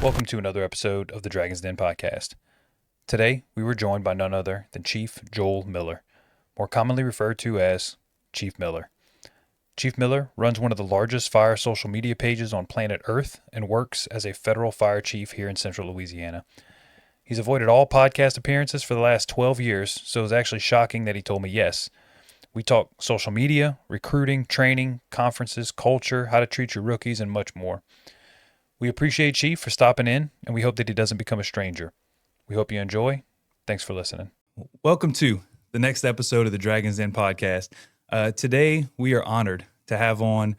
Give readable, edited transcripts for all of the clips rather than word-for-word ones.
Welcome to another episode of the Dragon's Den podcast. Today, we were joined by none other than Chief Joel Miller, more commonly referred to as Chief Miller. Chief Miller runs one of the largest fire social media pages on planet Earth and works as a federal fire chief here in central Louisiana. He's avoided all podcast appearances for the last 12 years, so it's actually shocking that he told me yes. We talk social media, recruiting, training, conferences, culture, how to treat your rookies, and much more. We appreciate Chief for stopping in, and we hope that he doesn't become a stranger. We hope you enjoy. Thanks for listening. Welcome to the next episode of the Dragon's Den podcast. Today, we are honored to have on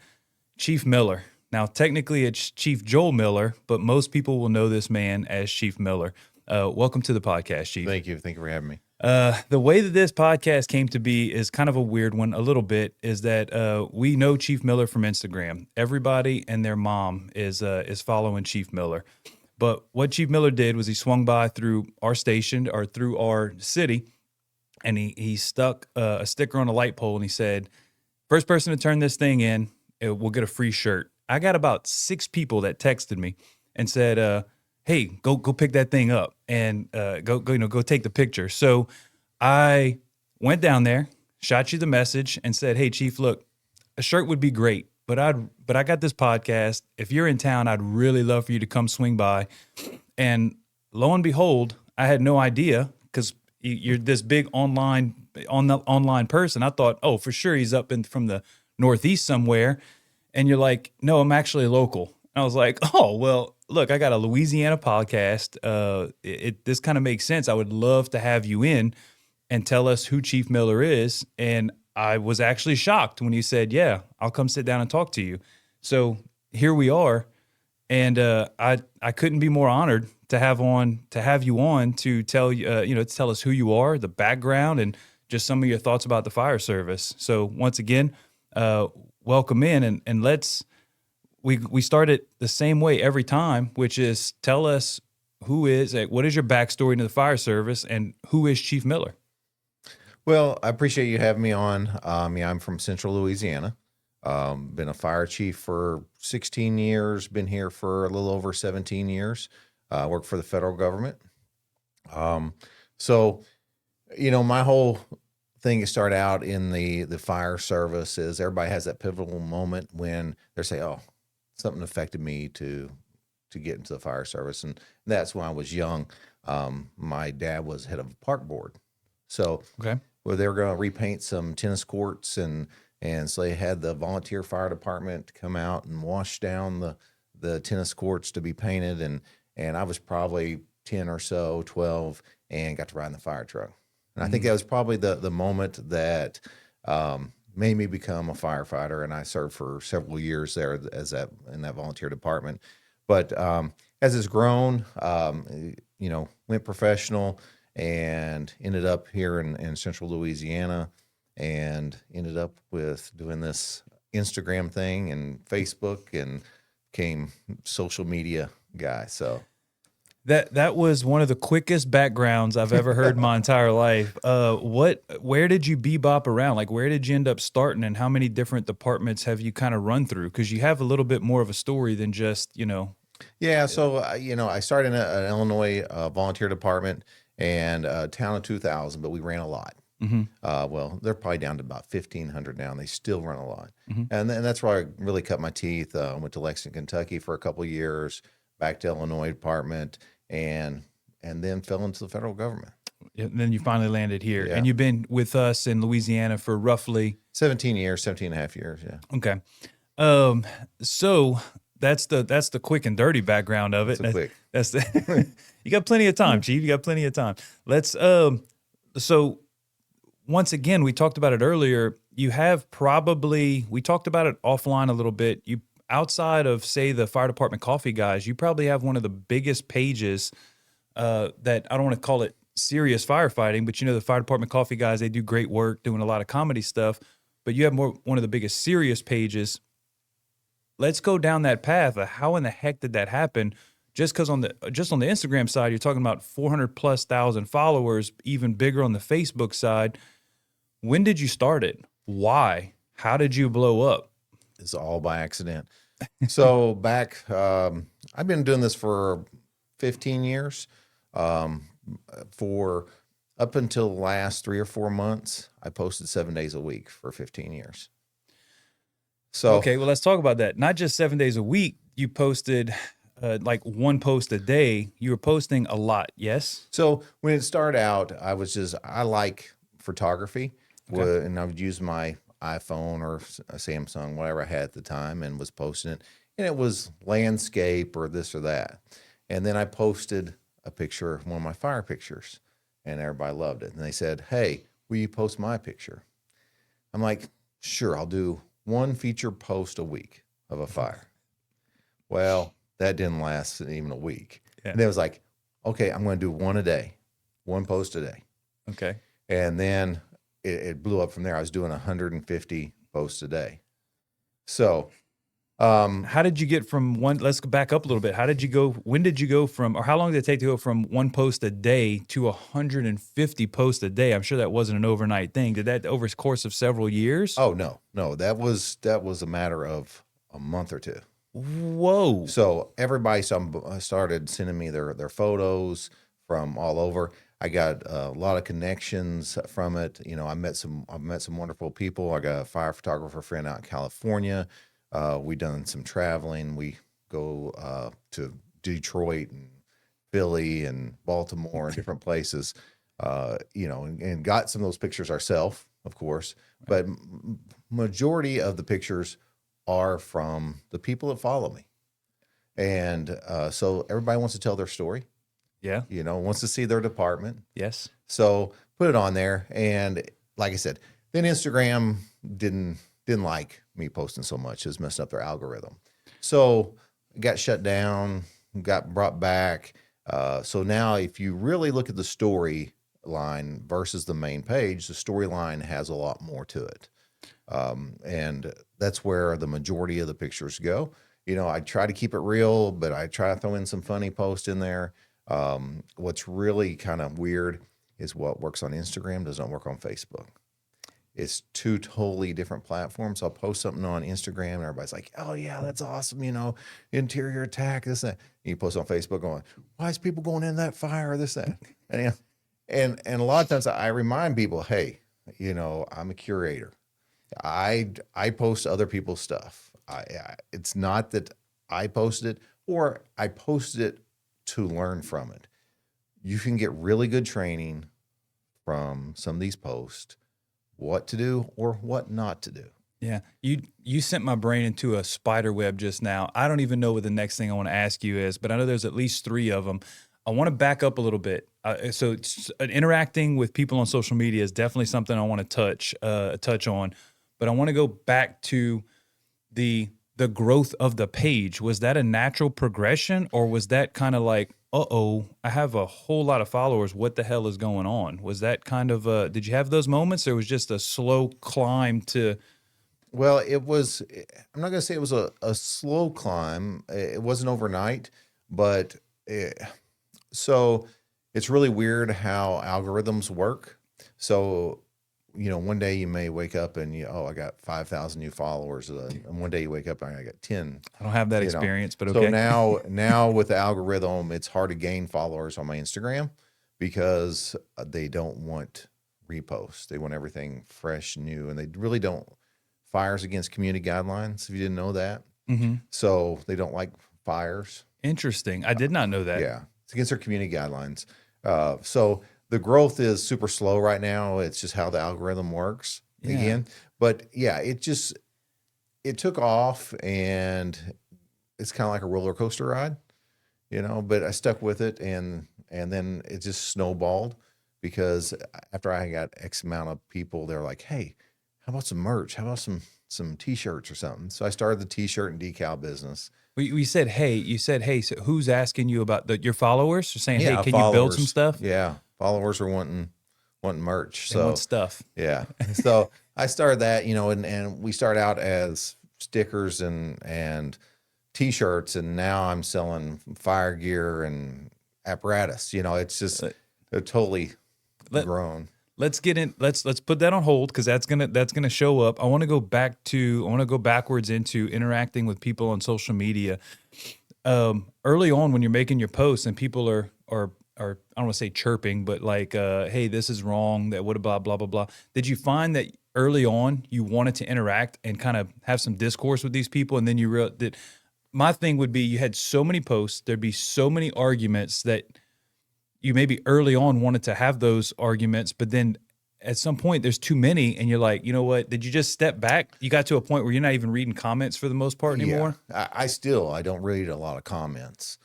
Chief Miller. Now, technically, it's Chief Joel Miller, but most people will know this man as Chief Miller. Welcome to the podcast, Chief. Thank you. Thank you for having me. The way that this podcast came to be is kind of a weird one, a little bit, is that we know Chief Miller from Instagram. Everybody and their mom is following Chief Miller. But what Chief Miller did was he swung by through our station or through our city, and he stuck a sticker on a light pole, and he said, first person to turn this thing in, will get a free shirt. I got about 6 people that texted me and said, hey, go pick that thing up and go take the picture. So I went down there, shot you the message, and said, hey, Chief, look, a shirt would be great, but I got this podcast. If you're in town, I'd really love for you to come swing by. And lo and behold, I had no idea because you're this big online person. I thought, oh, for sure he's up from the Northeast somewhere. And you're like, no, I'm actually local. And I was like, oh, well, look, I got a Louisiana podcast. This kind of makes sense. I would love to have you in and tell us who Chief Miller is. And I was actually shocked when you said, yeah, I'll come sit down and talk to you. So here we are. And I couldn't be more honored to have you on to tell to tell us who you are, the background, and just some of your thoughts about the fire service. So once again, welcome in, and let's. We start it the same way every time, which is tell us what is your backstory into the fire service, and who is Chief Miller? Well, I appreciate you having me on. I'm from Central Louisiana. Been a fire chief for 16 years. Been here for a little over 17 years. Worked for the federal government. So, my whole thing started out in the fire service is everybody has that pivotal moment when they say, oh, something affected me to get into the fire service. And that's when I was young. My dad was head of a park board. So okay. Well, they were going to repaint some tennis courts. And so they had the volunteer fire department come out and wash down the tennis courts to be painted. And I was probably 10 or so, 12, and got to ride in the fire truck. And I think that was probably the moment that made me become a firefighter, and I served for several years there in that volunteer department. But as it's grown, went professional and ended up here in central Louisiana, and ended up with doing this Instagram thing and Facebook, and became social media guy. So. That was one of the quickest backgrounds I've ever heard in my entire life. Where did you bebop around? Like, where did you end up starting, and how many different departments have you kind of run through? Because you have a little bit more of a story than just, Yeah, so, I started in an Illinois volunteer department and town of 2,000, but we ran a lot. Mm-hmm. Well, they're probably down to about 1,500 now, and they still run a lot. Mm-hmm. And that's where I really cut my teeth. Went to Lexington, Kentucky for a couple of years, back to Illinois department, and then fell into the federal government. And then you finally landed here. Yeah. And you've been with us in Louisiana for roughly 17 and a half years, yeah. Okay. So that's the quick and dirty background of it. That's the you got plenty of time, Chief. You got plenty of time. Let's so once again, we talked about it earlier. You have we talked about it offline a little bit. You outside of, say, the fire department coffee guys, you probably have one of the biggest pages that I don't want to call it serious firefighting, but the fire department coffee guys, they do great work doing a lot of comedy stuff, but you have one of the biggest serious pages. Let's go down that path of how in the heck did that happen? Just because on the Instagram side, you're talking about 400,000+ followers, even bigger on the Facebook side. When did you start it? Why? How did you blow up? It's all by accident. So back, I've been doing this for 15 years. Um, for up until the last 3 or 4 months, I posted 7 days a week for 15 years. So, Okay, well, let's talk about that. Not just 7 days a week. You posted like one post a day. You were posting a lot. Yes. so when it started out, I like photography, Okay. and I would use my iPhone or a Samsung, whatever I had at the time, and was posting it. And it was landscape or this or that. And then I posted a picture of one of my fire pictures, and everybody loved it. And they said, "Hey, will you post my picture?" I'm like, "Sure, I'll do one feature post a week of a fire." Well, that didn't last even a week. Yeah. And it was like, "Okay, I'm going to do one a day, one post a day." Okay. And then it blew up from there. I was doing 150 posts a day. So, How did you get from one? Let's go back up a little bit. How did you go? When did you go from, or how long did it take to go from one post a day to 150 posts a day? I'm sure that wasn't an overnight thing. Did that over the course of several years? oh no, that was a matter of a month or two. Whoa. So everybody started sending me their photos from all over. I got a lot of connections from it. You know, I've met some wonderful people. I got a fire photographer friend out in California. We done some traveling. We go to Detroit and Philly and Baltimore and different places. You know, and got some of those pictures ourselves, of course. But majority of the pictures are from the people that follow me. And so everybody wants to tell their story, Yeah. you know, wants to see their department. Yes. So put it on there. And like I said, then Instagram didn't like me posting so much. It was messing up their algorithm. So it got shut down, got brought back. So now if you really look at the storyline versus the main page, the storyline has a lot more to it. And that's where the majority of the pictures go. You know, I try to keep it real, but I try to throw in some funny posts in there. What's really kind of weird is what works on Instagram doesn't work on Facebook. It's two totally different platforms. I'll post something on Instagram and everybody's like, "Oh yeah, that's awesome," you know, interior attack, this, that. And you post on Facebook going, "Why is people going in that fire, this, that?" And, you know, and a lot of times I remind people, hey, you know, I'm a curator. I post other people's stuff. It's not that I posted it or I posted it to learn from it. You can get really good training from some of these posts, what to do or what not to do. Yeah. You sent my brain into a spider web just now. I don't even know what the next thing I want to ask you is, but I know there's at least three of them. I want to back up a little bit. So interacting with people on social media is definitely something I want to touch on, but I want to go back to the growth of the page. Was that a natural progression, or was that kind of like, uh-oh, I have a whole lot of followers, what the hell is going on? Was that kind of did you have those moments, or was it just a slow climb to? Well, it was, I'm not going to say it was a slow climb. It wasn't overnight, but so it's really weird how algorithms work. So, you know, one day you may wake up and I got 5,000 new followers. And one day you wake up and I got 10. I don't have that You know. experience, but So okay. now with the algorithm, it's hard to gain followers on my Instagram because they don't want reposts. They want everything fresh, new, and they really don't. Fires against community guidelines, if you didn't know that. Mm-hmm. So they don't like fires. Interesting. I did not know that. Yeah, it's against their community guidelines. So the growth is super slow right now. It's just how the algorithm works again. But yeah, it took off, and it's kind of like a roller coaster ride, you know. But I stuck with it, and then it just snowballed because after I got X amount of people, they're like, "Hey, how about some merch? How about some T-shirts or something?" So I started the T-shirt and decal business. You said, hey. You said, hey. So who's asking you about your followers? Are saying, hey, Yeah, can you build some stuff? Yeah, followers are wanting merch. They So want stuff. yeah, so I started that, you know, and we started out as stickers and T-shirts, and now I'm selling fire gear and apparatus. You know, it's just totally Let- grown. let's get in. Let's put that on hold because that's gonna show up. I want to go backwards into interacting with people on social media. Early on when you're making your posts and people are I don't want to say chirping, but like, hey, this is wrong. That would blah blah blah blah. Did you find that early on you wanted to interact and kind of have some discourse with these people, and then you real that my thing would be you had so many posts, there'd be so many arguments that you maybe early on wanted to have those arguments, but then at some point there's too many, and you're like, you know what? Did you just step back? You got to a point where you're not even reading comments for the most part anymore. Yeah, I don't read a lot of comments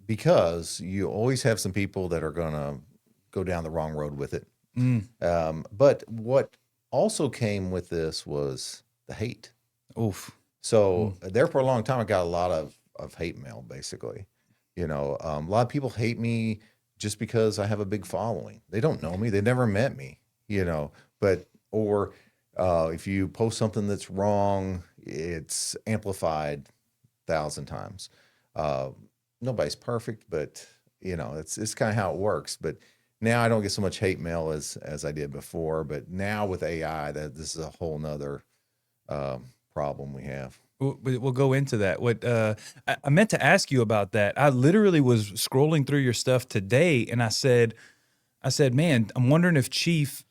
because you always have some people that are gonna go down the wrong road with it. But what also came with this was the hate. Oof. So there for a long time, I got a lot of hate mail, basically. A lot of people hate me just because I have a big following. They don't know me. They never met me, or if you post something that's wrong, it's amplified 1,000 times. Nobody's perfect, but it's kind of how it works. But now I don't get so much hate mail as I did before. But now with AI, this is a whole nother problem we have. We'll go into that. What I meant to ask you about that. I literally was scrolling through your stuff today, and I said, man, I'm wondering if Chief,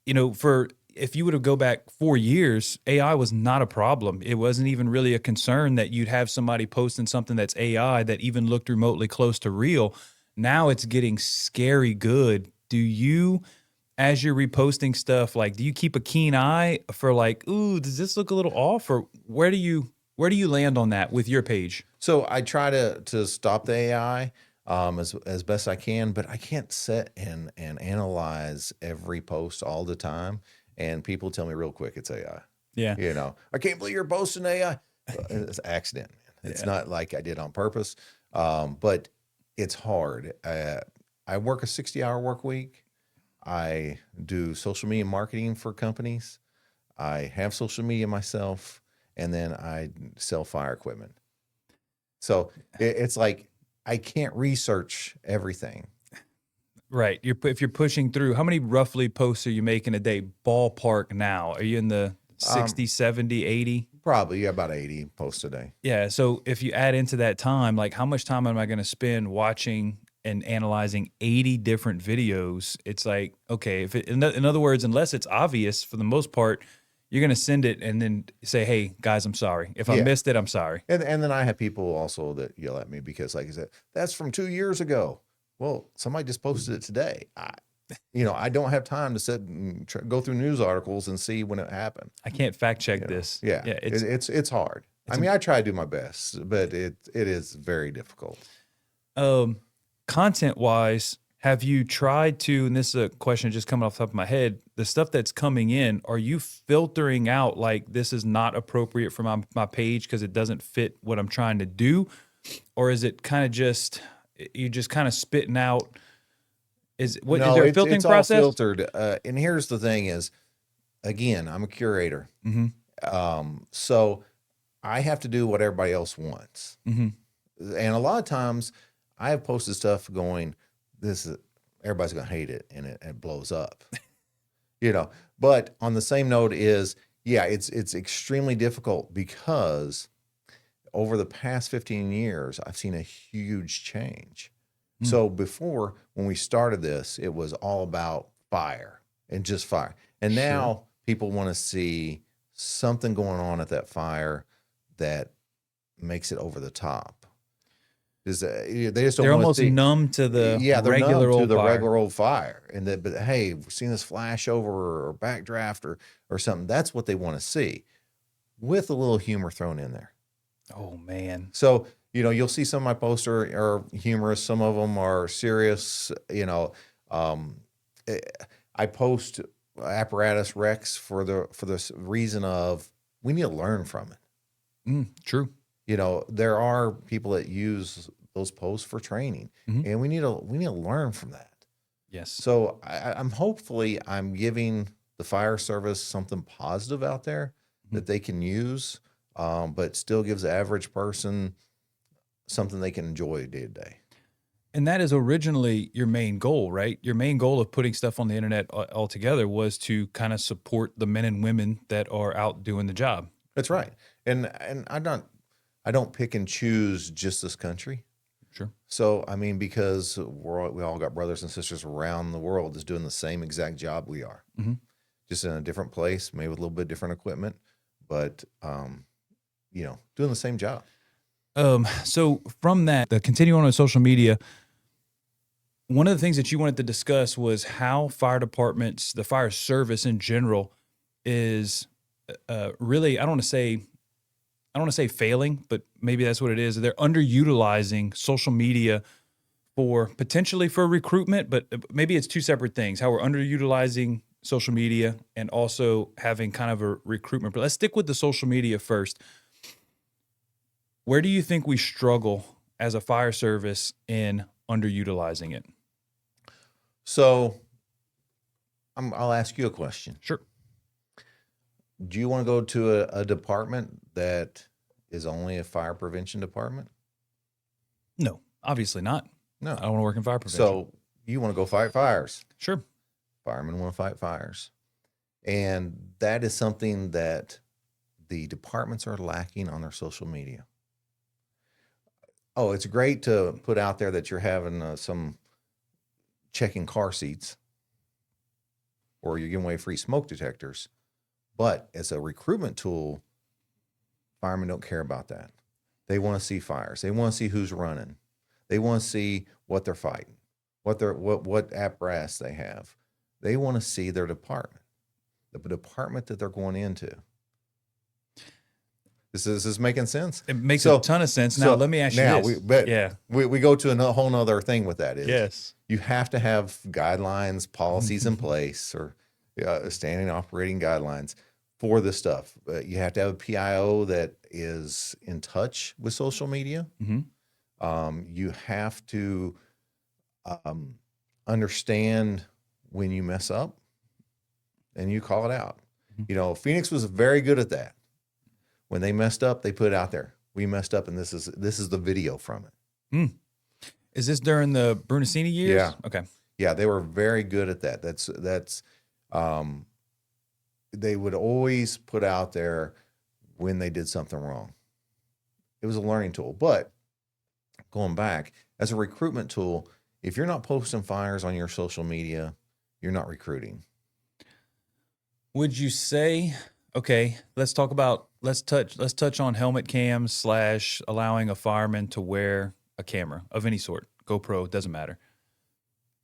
if you would have go back 4 years, AI was not a problem. It wasn't even really a concern that you'd have somebody posting something that's AI that even looked remotely close to real. Now it's getting scary good. Do you, as you're reposting stuff, like, do you keep a keen eye for like, ooh, does this look a little off? Or where do you land on that with your page? So I try to stop the AI as best I can, but I can't sit and analyze every post all the time. And people tell me real quick it's AI. Yeah. I can't believe you're posting AI. It's an accident, man. It's not like I did on purpose. But it's hard. I work a 60-hour work week. I do social media marketing for companies. I have social media myself, and then I sell fire equipment. So it's like I can't research everything. Right. If you're pushing through, how many roughly posts are you making a day? Ballpark now? Are you in the 60, 70, 80? Probably about 80 posts a day. Yeah. So if you add into that time, like how much time am I going to spend watching and analyzing 80 different videos? It's like, okay, in other words, unless it's obvious for the most part, you're going to send it and then say, hey, guys, I'm sorry. If I missed it, I'm sorry. And then I have people also that yell at me because, like I said, that's from 2 years ago. Well, somebody just posted it today. I don't have time to sit and go through news articles and see when it happened. I can't fact check this. Yeah. It's hard. I try to do my best, but it is very difficult. Content wise, have you tried to, and this is a question just coming off the top of my head, the stuff that's coming in, are you filtering out like this is not appropriate for my page because it doesn't fit what I'm trying to do? Or is it kind of just, you just kind of spitting out? Is there a filtering process? All filtered. And here's the thing is, again, I'm a curator. So I have to do what everybody else wants. And a lot of times I have posted stuff going, everybody's going to hate it, and it blows up, but on the same note is, it's extremely difficult because over the past 15 years, I've seen a huge change. So before, when we started this, it was all about fire and just fire. And now people want to see something going on at that fire that makes it over the top. They just don't. They're almost numb to the regular old fire. Regular old fire, but hey, we've seen this flash over or backdraft or something. That's what they want to see, with a little humor thrown in there. Oh man! So you'll see some of my posts are humorous. Some of them are serious. I post apparatus wrecks for the reason of we need to learn from it. True. There are people that use those posts for training, and we need to learn from that. Yes. So I'm giving the fire service something positive out there that they can use, but still gives the average person something they can enjoy day to day. And that is originally your main goal, right? Your main goal of putting stuff on the internet altogether was to kind of support the men and women that are out doing the job. That's right. And I don't pick and choose just this country. Sure. So I mean, because we all got brothers and sisters around the world that's doing the same exact job we are, just in a different place, maybe with a little bit different equipment, but doing the same job. So from that, the continuing on social media, one of the things that you wanted to discuss was how fire departments, the fire service in general, is really, I don't want to say failing, but maybe that's what it is. They're underutilizing social media potentially for recruitment, but maybe it's two separate things. How we're underutilizing social media and also having kind of a recruitment. But let's stick with the social media first. Where do you think we struggle as a fire service in underutilizing it? So I'll ask you a question. Sure. Do you want to go to a department that is only a fire prevention department? No, obviously not. No. I don't want to work in fire prevention. So you want to go fight fires. Sure. Firemen want to fight fires. And that is something that the departments are lacking on their social media. Oh, it's great to put out there that you're having some checking car seats or you're giving away free smoke detectors. But as a recruitment tool, firemen don't care about that. They want to see fires. They want to see who's running. They want to see what they're fighting, what apparatus they have. They want to see their department, the department that they're going into. This is making sense. It makes a ton of sense. Now, let me ask you this. We go to a whole nother thing with that. Yes. You have to have guidelines, policies in place, or standing operating guidelines for this stuff. You have to have a PIO that is in touch with social media. You have to understand when you mess up and you call it out. Phoenix was very good at that. When they messed up, they put it out there. We messed up, and this is the video from it. Is this during the Brunacini years? Yeah. Okay. Yeah, they were very good at that. They would always put out there when they did something wrong. It was a learning tool. But going back, as a recruitment tool, if you're not posting fires on your social media, you're not recruiting. Would you say, okay, let's touch on helmet cams / allowing a fireman to wear a camera of any sort, GoPro, doesn't matter.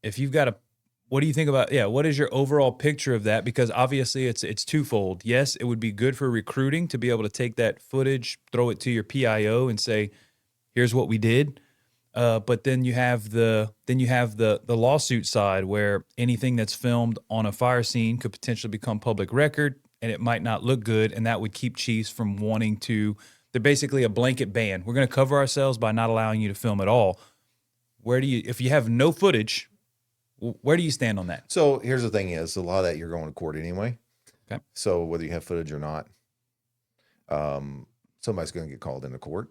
If you've got what do you think about, what is your overall picture of that? Because obviously it's twofold. Yes, it would be good for recruiting to be able to take that footage, throw it to your PIO and say, here's what we did. But then you have the lawsuit side where anything that's filmed on a fire scene could potentially become public record and it might not look good. And that would keep chiefs from wanting to, they're basically a blanket ban. We're going to cover ourselves by not allowing you to film at all. If you have no footage, where do you stand on that? So here's the thing is, a lot of that you're going to court anyway. Okay. So whether you have footage or not, somebody's going to get called into court.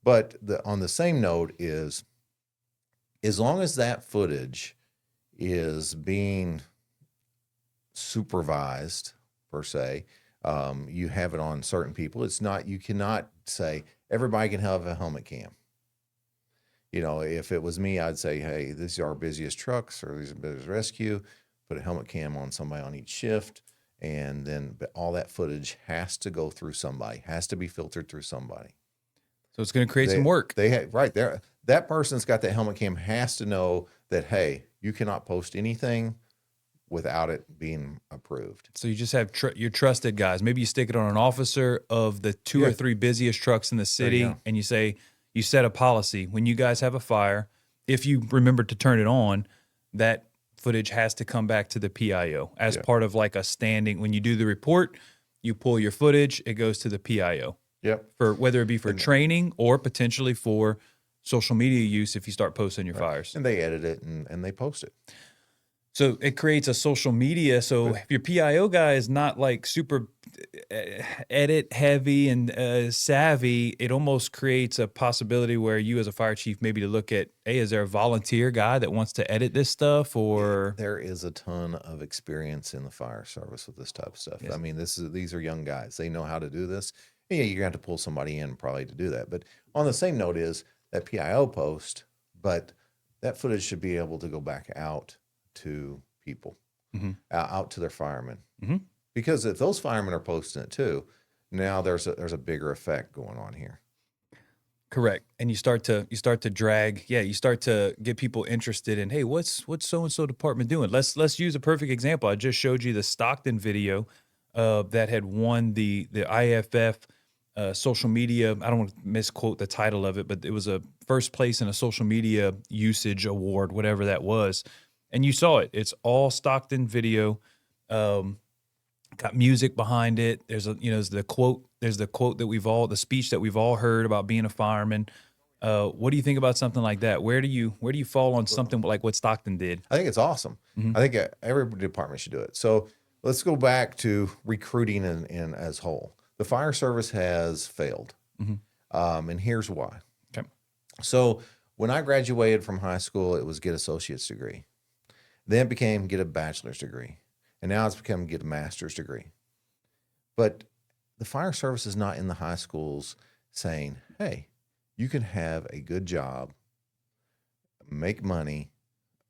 But on the same note is, as long as that footage is being supervised, per se, you have it on certain people. You cannot say everybody can have a helmet cam. If it was me, I'd say, hey, these are our busiest trucks or these are busiest rescue, put a helmet cam on somebody on each shift. And then all that footage has to go through somebody, has to be filtered through somebody. So it's going to create some work. Right there. That person that's got that helmet cam has to know that, hey, you cannot post anything without it being approved. So you just have your trusted guys. Maybe you stick it on an officer of the 2 or 3 busiest trucks in the city, and you say, you set a policy. When you guys have a fire, if you remember to turn it on, that footage has to come back to the PIO as part of like a standing. When you do the report, you pull your footage, it goes to the PIO. Yep. For whether it be for training or potentially for social media use if you start posting your fires. And they edit it and they post it. So it creates a social media. So But if your PIO guy is not like super edit heavy and savvy, it almost creates a possibility where you as a fire chief maybe to look at, hey, is there a volunteer guy that wants to edit this stuff or there is a ton of experience in the fire service with this type of stuff. yes. I mean, these are young guys. They know how to do this. And yeah, you're gonna have to pull somebody in probably to do that. But on the same note is that PIO post, but that footage should be able to go back out to people, Mhm. out to their firemen. Mhm. Because if those firemen are posting it too, now there's a bigger effect going on here. Correct. And you start to drag, you start to get people interested in, hey, what's so and so department doing? Let's use a perfect example. I just showed you the Stockton video that had won the IFF social media. I don't want to misquote the title of it, but it was a first place in a social media usage award, whatever that was. And you saw it. It's all Stockton video. Got music behind it. There's the quote that the speech that we've all heard about being a fireman. What do you think about something like that? Where do you fall on something like what Stockton did? I think it's awesome. Mhm. I think every department should do it. So let's go back to recruiting in as whole. The fire service has failed, Mhm. and here's why. Okay. So when I graduated from high school, it was get associate's degree. Then it became get a bachelor's degree, and now it's become get a master's degree. But the fire service is not in the high schools saying, "Hey, you can have a good job, make money,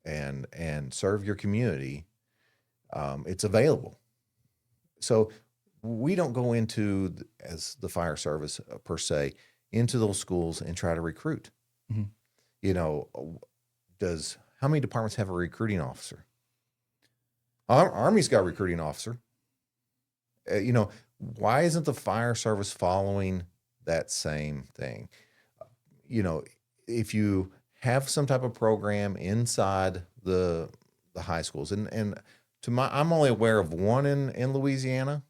and serve your community." It's available. So we don't go into as the fire service per se into those schools and try to recruit. Mhm. You know, how many departments have a recruiting officer? Army's got a recruiting officer. Why isn't the fire service following that same thing? If you have some type of program inside the high schools, and I'm only aware of one in Louisiana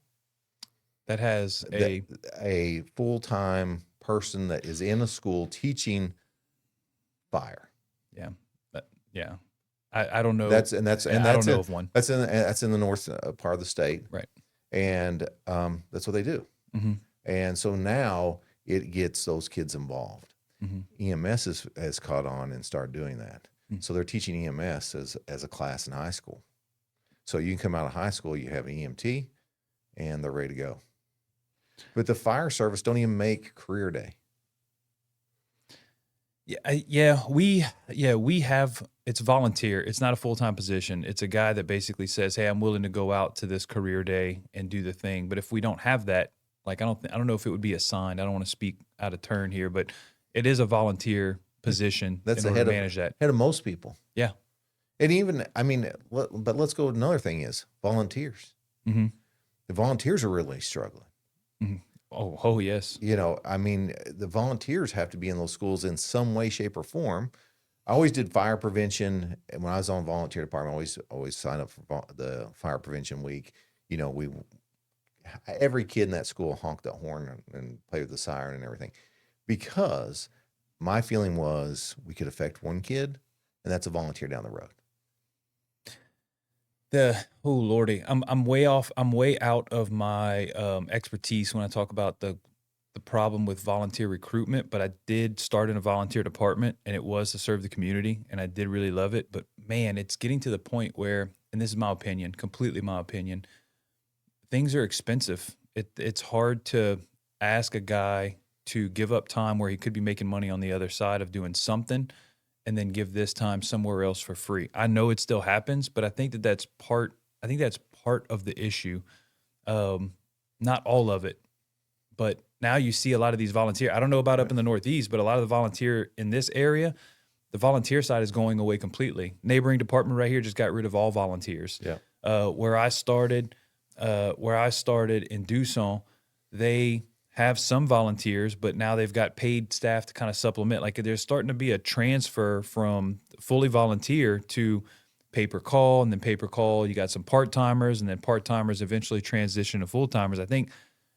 That has a full-time person that is in a school teaching fire. yeah, yeah. I don't know. I don't know of one. That's in the north part of the state, Right. and that's what they do. Mm-hmm. And so now it gets those kids involved. Mm-hmm. EMS has caught on and started doing that. Mm-hmm. So they're teaching EMS as a class in high school. So you can come out of high school, you have an EMT, and they're ready to go. But the fire service don't even make career day. We have, it's volunteer. It's not a full-time position. It's a guy that basically says, hey, I'm willing to go out to this career day and do the thing. But if we don't have that, like, I don't know if it would be assigned. I don't want to speak out of turn here, but it is a volunteer position. That's in order ahead to manage of that. most people. Yeah. And even, but let's go. Another thing is volunteers. Mm-hmm. The volunteers are really struggling. Mm-hmm. Oh, yes. The volunteers have to be in those schools in some way, shape, or form. I always did fire prevention, and when I was on volunteer department, I always sign up for the fire prevention week. Every kid in that school honked that horn and played with the siren and everything, because my feeling was we could affect one kid, and that's a volunteer down the road. Oh Lordy, I'm way off. I'm way out of my expertise when I talk about the problem with volunteer recruitment. But I did start in a volunteer department, and it was to serve the community, and I did really love it. But man, it's getting to the point where, and this is my opinion, completely my opinion, things are expensive. It's hard to ask a guy to give up time where he could be making money on the other side of doing something, and then give this time somewhere else for free. I know it still happens, but I think that's part of the issue. Not all of it, but now you see a lot of these volunteer. I don't know about up in the Northeast, but a lot of the volunteer in this area, the volunteer side is going away completely. Neighboring department right here just got rid of all volunteers. Yeah. Where I started in Dusson, they have some volunteers, but now they've got paid staff to kind of supplement. Like, there's starting to be a transfer from fully volunteer to pay-per-call, and then pay-per-call, you got some part-timers, and then part-timers eventually transition to full-timers. I think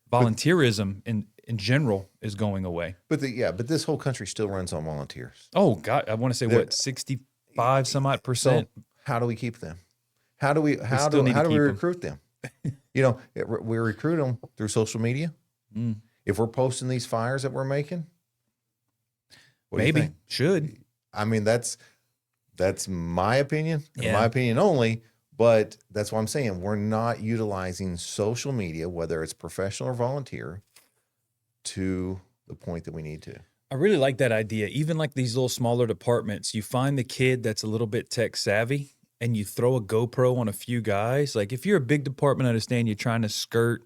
volunteerism in general is going away. But this whole country still runs on volunteers. Oh God, I want to say 65 some odd %. So how do we keep them? How do we still need to keep 'em. recruit them? We recruit them through social media. Mm. If we're posting these fires that we're making, what do you Maybe think? should. I mean, that's my opinion, and Yeah. my opinion only. But that's what I'm saying. We're not utilizing social media, whether it's professional or volunteer, to the point that we need to. I really like that idea. Even like these little smaller departments, you find the kid that's a little bit tech savvy and you throw a GoPro on a few guys. Like if you're a big department, I understand you're trying to skirt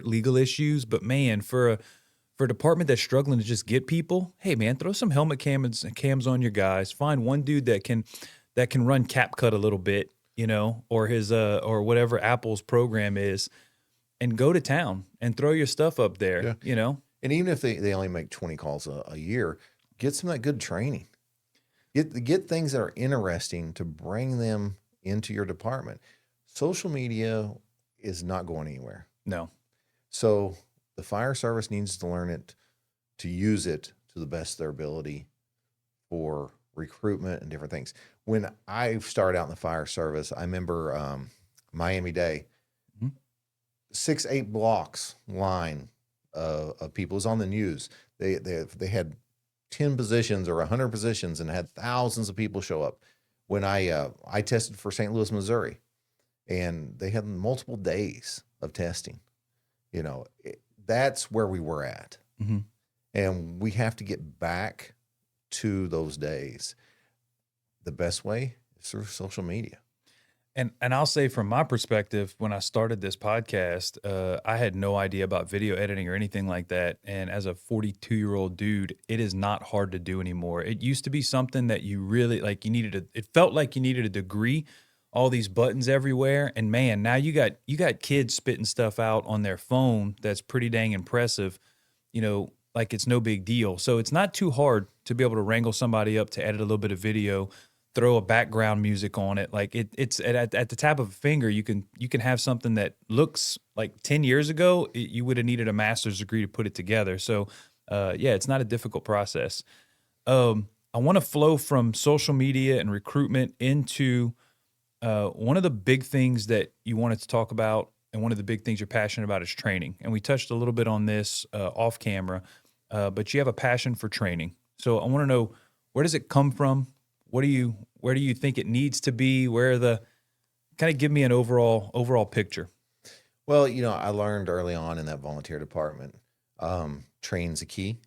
legal issues, but man, for a department that's struggling to just get people, hey man, throw some helmet cams on your guys. Find one dude that can run CapCut a little bit, or his or whatever Apple's program is, and go to town and throw your stuff up there, And even if they only make 20 calls a year, get some of that good training. Get things that are interesting to bring them into your department. Social media is not going anywhere. No. So the fire service needs to learn it, to use it to the best of their ability for recruitment and different things. When I started out in the fire service, I remember Miami-Dade, 6-8 blocks line of people. It was on the news. They had 10 positions or 100 positions and had thousands of people show up. When I tested for St. Louis, Missouri, and they had multiple days of testing. That's where we were at. Mm-hmm. And we have to get back to those days. The best way is through social media. And I'll say from my perspective, when I started this podcast, I had no idea about video editing or anything like that. And as a 42-year-old dude, it is not hard to do anymore. It used to be something that you really it felt like you needed a degree, all these buttons everywhere. And man, now you got kids spitting stuff out on their phone that's pretty dang impressive, like it's no big deal. So it's not too hard to be able to wrangle somebody up to edit a little bit of video, throw a background music on it. Like it's at the tap of a finger. You can have something that looks like 10 years ago, you would have needed a master's degree to put it together. So it's not a difficult process. I want to flow from social media and recruitment into one of the big things that you wanted to talk about, and one of the big things you're passionate about is training. And we touched a little bit on this off camera, but you have a passion for training. So I want to know, where does it come from? Where do you think it needs to be? Kind of give me an overall picture. Well, I learned early on in that volunteer department, training's a key.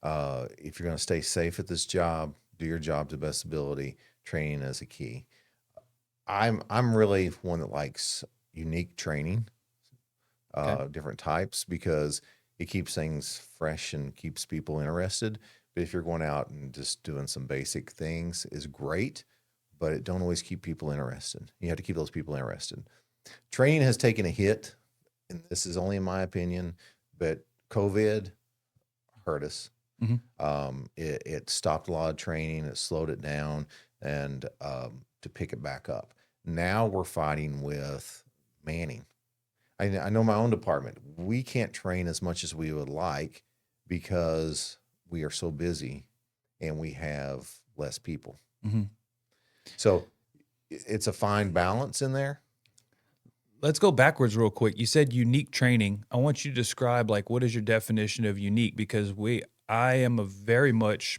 If you're going to stay safe at this job, do your job to the best ability, training is a key. I'm really one that likes unique training, different types, because it keeps things fresh and keeps people interested. But if you're going out and just doing some basic things is great, but it don't always keep people interested. You have to keep those people interested. Training has taken a hit, and this is only in my opinion, but COVID hurt us. Mm-hmm. It stopped a lot of training. It slowed it down, and to pick it back up. Now we're fighting with manning. I know my own department. We can't train as much as we would like because we are so busy and we have less people. Mm-hmm. So it's a fine balance in there. Let's go backwards real quick. You said unique training. I want you to describe, what is your definition of unique? Because I am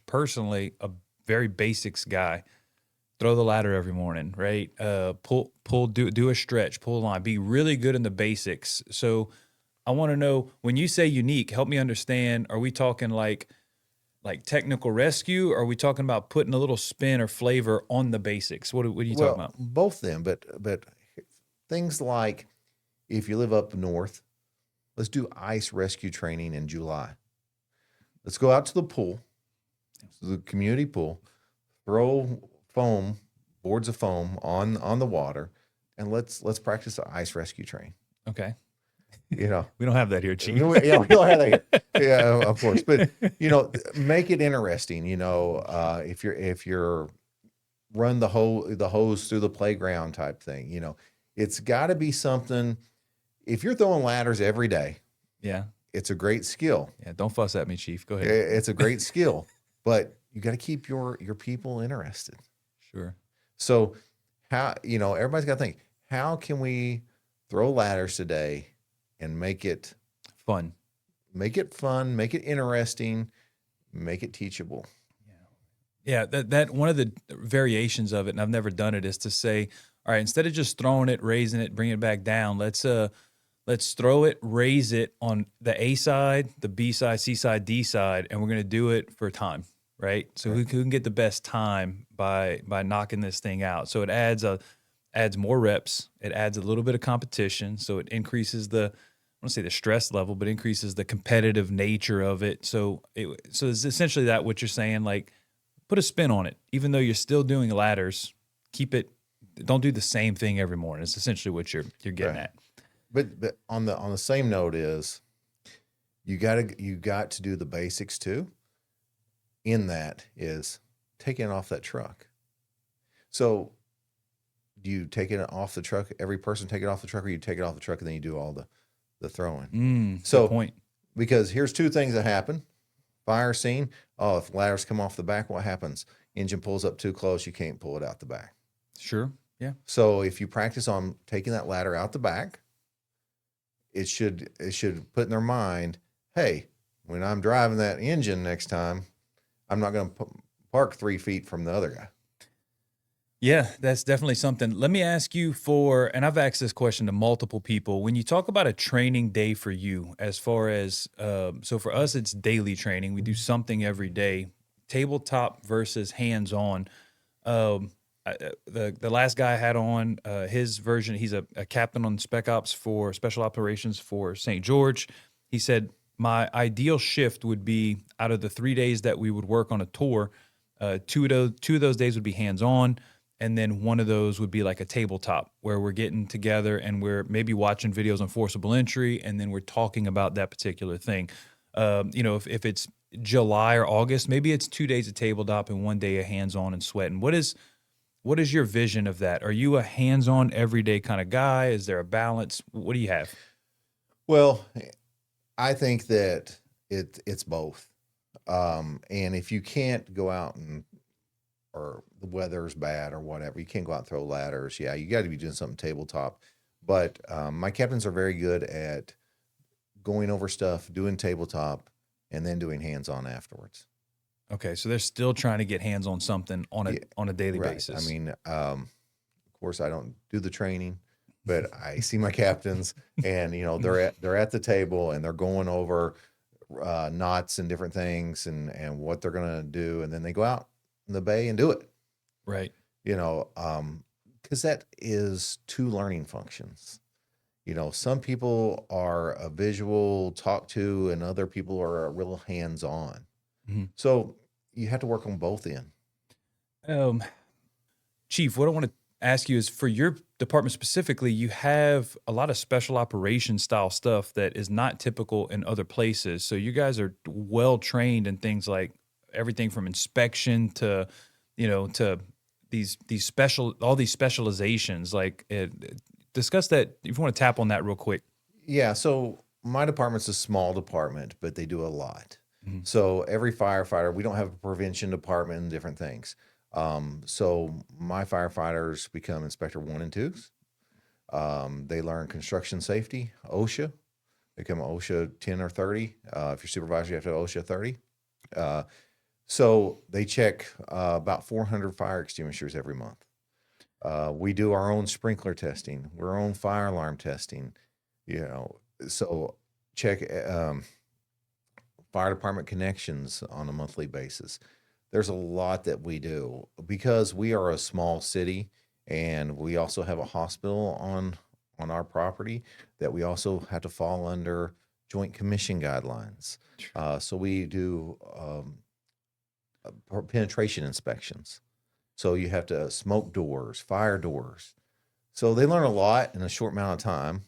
personally a very basics guy. Throw the ladder every morning, right? Do a stretch, pull a line, be really good in the basics. So I want to know, when you say unique, help me understand, are we talking like technical rescue? Or are we talking about putting a little spin or flavor on the basics? What are you talking about? Both of them, but things like, if you live up north, let's do ice rescue training in July. Let's go out to the pool, the community pool, throw boards of foam on the water, and let's practice the ice rescue train. Okay. We don't have that here, Chief. we don't have that here. Yeah, of course. But make it interesting. If you're run the hose through the playground type thing, it's got to be something. If you're throwing ladders every day, yeah, it's a great skill. Yeah, don't fuss at me, Chief. Go ahead. It's a great skill, but you got to keep your people interested. Sure. So how, everybody's got to think, how can we throw ladders today and Fun. make it fun, make it interesting, make it teachable? Yeah, that one of the variations of it, and I've never done it, is to say, all right, instead of just throwing it, raising it, bringing it back down, let's throw it, raise it on the A side, the B side, C side, D side, and we're gonna do it for time, right? So who can get the best time by knocking this thing out? So it adds more reps, it adds a little bit of competition, so it increases the, I don't say the stress level, but increases the competitive nature of it. So it's essentially that what you're saying, like put a spin on it, even though you're still doing ladders. Keep it. Don't do the same thing every morning. It's essentially what you're getting Right. at. But on the same note is you got to do the basics too. In that is taking it off that truck. So do you take it off the truck? Every person take it off the truck, or you take it off the truck and then you do all the throwing? Good So point. because here's two things that happen. Fire scene. Oh, if ladders come off the back, what happens? Engine pulls up too close, you can't pull it out the back. Sure. Yeah. So if you practice on taking that ladder out the back, it should put in their mind, hey, when I'm driving that engine next time, I'm not going to park 3 feet from the other guy. Yeah, that's definitely something. Let me ask you and I've asked this question to multiple people. When you talk about a training day for you, as far as, so for us, it's daily training. We do something every day, tabletop versus hands-on. The last guy I had on, his version, he's a captain on Spec Ops for Special Operations for St. George. He said, my ideal shift would be out of the 3 days that we would work on a tour, two of those days would be hands-on. And then one of those would be like a tabletop where we're getting together and we're maybe watching videos on forcible entry, and then we're talking about that particular thing. If it's July or August, maybe it's 2 days of tabletop and 1 day of hands-on and sweating. What is your vision of that? Are you a hands-on everyday kind of guy? Is there a balance? What do you have? Well, I think that it's both. And if you can't go out or the weather's bad or whatever, you can't go out and throw ladders. Yeah, you got to be doing something tabletop. But my captains are very good at going over stuff, doing tabletop, and then doing hands-on afterwards. Okay, so they're still trying to get hands on something on a daily Right. basis. I mean, of course, I don't do the training, but I see my captains, and they're at the table and they're going over knots and different things and what they're gonna do, and then they go out in the bay and do it. Right. Because that is two learning functions. Some people are a visual talk to, and other people are a real hands-on. Mhm. So you have to work on both ends. Chief, what I want to ask you is, for your department specifically, you have a lot of special operation style stuff that is not typical in other places. So you guys are well trained in things like everything from inspection to, to these all these specializations. Like, discuss that if you want to tap on that real quick. Yeah, so my department's a small department, but they do a lot. Mhm. So every firefighter, we don't have a prevention department and different things. So my firefighters become Inspector 1 and 2s. They learn construction safety, OSHA, become OSHA 10 or 30. If you're supervisor, you have to have OSHA 30. So they check about 400 fire extinguishers every month. We do our own sprinkler testing, our own fire alarm testing, so check fire department connections on a monthly basis. There's a lot that we do because we are a small city, and we also have a hospital on our property that we also have to fall under Joint Commission guidelines. So we do penetration inspections. So you have to smoke doors, fire doors. So they learn a lot in a short amount of time.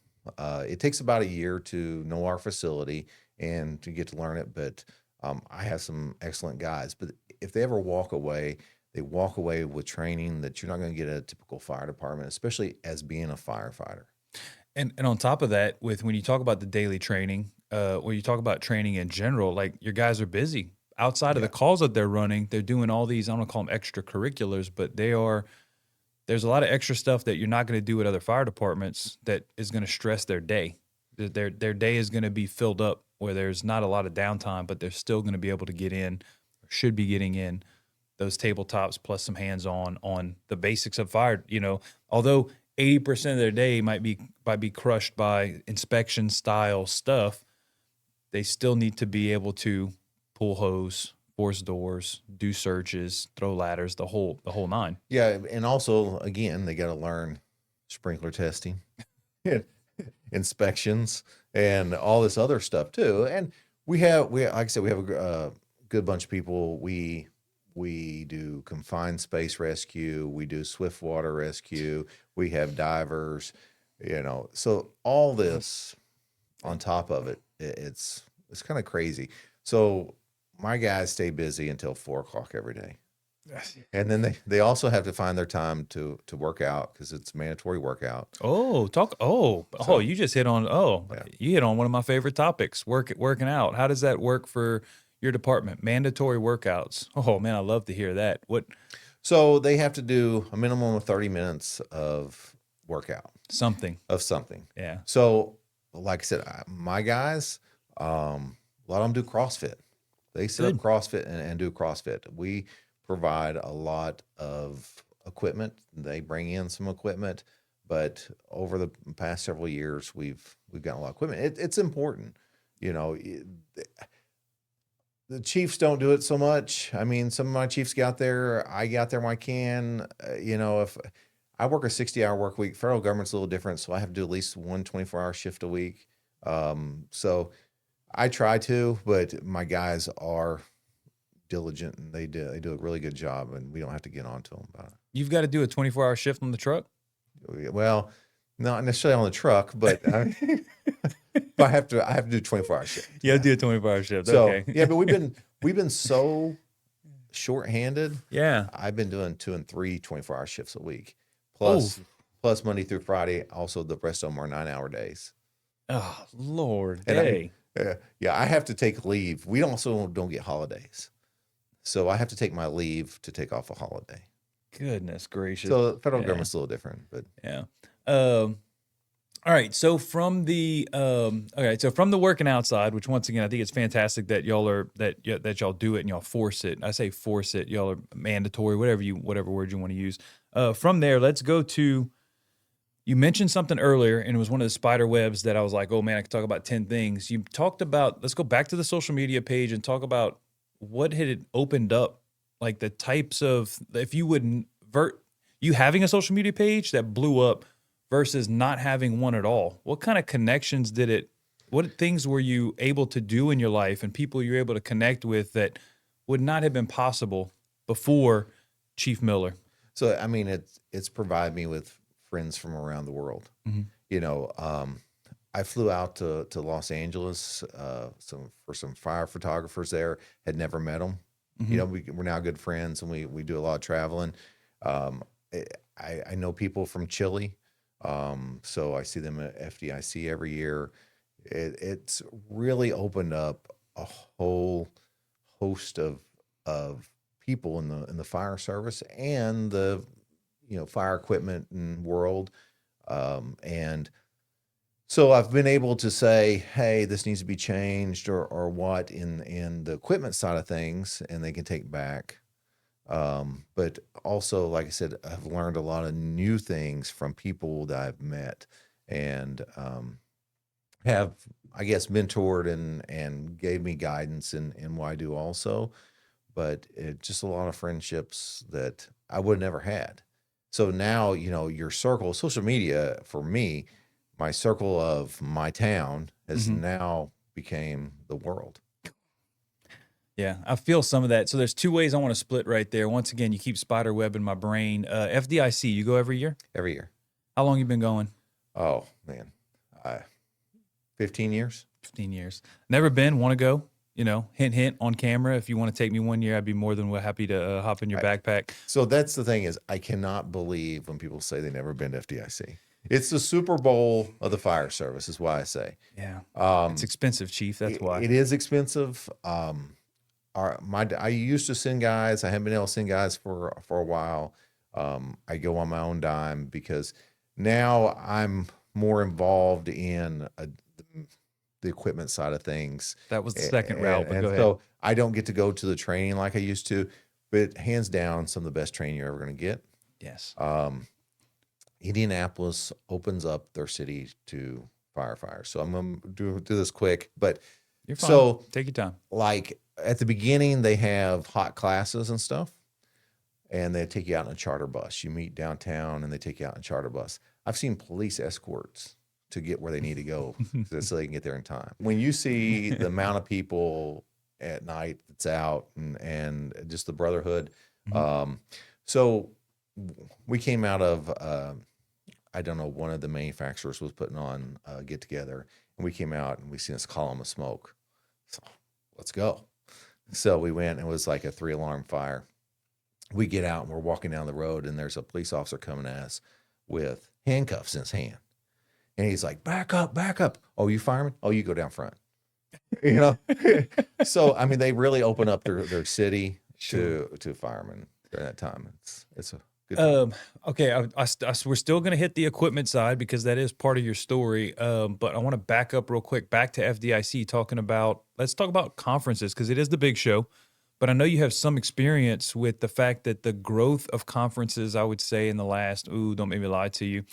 It takes about a year to know our facility and to get to learn it. But I have some excellent guys. But if they ever walk away, they walk away with training that you're not going to get at a typical fire department, especially as being a firefighter. And on top of that, when you talk about the daily training, or you talk about training in general, like, your guys are busy. Outside of the calls that they're running, they're doing all these, I don't want to call them extracurriculars, but they are there's a lot of extra stuff that you're not going to do at other fire departments that is going to stress their day. Their day is going to be filled up where there's not a lot of downtime, but they're still going to be able to get in, or should be getting in those tabletops plus some hands-on on the basics of fire. Although 80% of their day might be crushed by inspection style stuff, they still need to be able to pull hose, force doors, do searches, throw ladders, the whole nine. Yeah, and also again, they got to learn sprinkler testing, inspections, and all this other stuff too. And we like I said, we have a good bunch of people. We do confined space rescue. We do swift water rescue. We have divers. So all this on top of it, it's kind of crazy. So my guys stay busy until 4 o'clock every day. And then they also have to find their time to work out because it's mandatory workout. You just hit on Yeah. you hit on one of my favorite topics, working out. How does that work for your department? Mandatory workouts. Oh man, I love to hear that. So they have to do a minimum of 30 minutes of workout Something. of something. Yeah. So like I said, my guys, a lot of them do CrossFit. They set Good. up CrossFit and do CrossFit. We provide a lot of equipment. They bring in some equipment, but over the past several years, we've gotten a lot of equipment. It's important, the Chiefs don't do it so much. I mean, some of my Chiefs get out there. I get out there when I can. If I work a 60-hour work week, federal government's a little different, so I have to do at least one 24-hour shift a week. So I try to, but my guys are diligent and they do a really good job, and we don't have to get on to them about it. You've got to do a 24-hour shift on the truck? Well, not necessarily on the truck, but I have to do 24-hour shift. Yeah, do a 24-hour shift. So Okay. yeah, but we've been so short-handed. Yeah. I've been doing 2 and 3 24-hour shifts a week, plus Monday through Friday. Also, the rest of them are 9-hour days. Oh Lord. And Hey. I have to take leave. We also don't get holidays, so I have to take my leave to take off a holiday. Goodness gracious. So the federal Yeah. government's a little different, but Yeah. All right. So from the working outside, which once again I think it's fantastic that y'all y'all do it and y'all force it. I say force it. Y'all are mandatory, whatever word you want to use. From there, let's go to. You mentioned something earlier, and it was one of the spider webs that I was like, oh man, I could talk about 10 things. You talked about. Let's go back to the social media page and talk about what had it opened up, like the types of if you would you having a social media page that blew up versus not having one at all. What kind of connections what things were you able to do in your life and people you're able to connect with that would not have been possible before Chief Miller? so I mean, it's provided me with friends from around the world. Mhm. I flew out to Los Angeles for some fire photographers there. Had never met them. Mhm. We're now good friends, and we do a lot of traveling. I know people from Chile, so I see them at FDIC every year. It's really opened up a whole host of people in the fire service and the fire equipment and world, and so I've been able to say, hey, this needs to be changed or what in the equipment side of things, and they can take back. But also, like I said, I've learned a lot of new things from people that I've met and have, I guess, mentored and gave me guidance in what I do also. But just a lot of friendships that I would have never had. So now, your circle, social media for me, my circle of my town has Mhm. now became the world. Yeah, I feel some of that. So there's two ways I want to split right there. Once again, you keep spider web in my brain. FDIC, you go every year? Every year. How long you been going? Oh man, 15 years. 15 years. Never been, want to go. Hint, hint on camera. If you want to take me one year, I'd be more than happy to hop in your backpack. So that's the thing is, I cannot believe when people say they've never been to FDIC. It's the Super Bowl of the fire service, is why I say. Yeah. Um, It's expensive, Chief. That's why. It is expensive. I used to send guys. I haven't been able to send guys for a while. I go on my own dime because now I'm more involved in the equipment side of things. That was the second route, but And go ahead. so I don't get to go to the training like I used to, but hands down, some of the best training you're ever going to get. Yes. Indianapolis opens up their city to firefighters. So I'm going to do this quick, but You're fine. so Take your time. like at the beginning, they have hot classes and stuff, and they take you out in a charter bus. You meet downtown, and they take you out in a charter bus. I've seen police escorts to get where they need to go so they can get there in time. When you see the amount of people at night that's out and just the brotherhood, so we came out of I don't know, one of the manufacturers was putting on a get together, and we came out and we seen this column of smoke. So let's go. So we went, and it was like a 3-alarm fire. We get out and we're walking down the road, and there's a police officer coming at us with handcuffs in his hand. And he's like, back up, back up. Oh, you fireman? Oh, you go down front. You know? So, I mean, they really open up their city to firemen during that time. It's a good time. Okay, we're still going to hit the equipment side because that is part of your story. But I want to back up real quick, back to FDIC, let's talk about conferences because it is the big show. But I know you have some experience with the fact that the growth of conferences, I would say in the last, don't make me lie to you,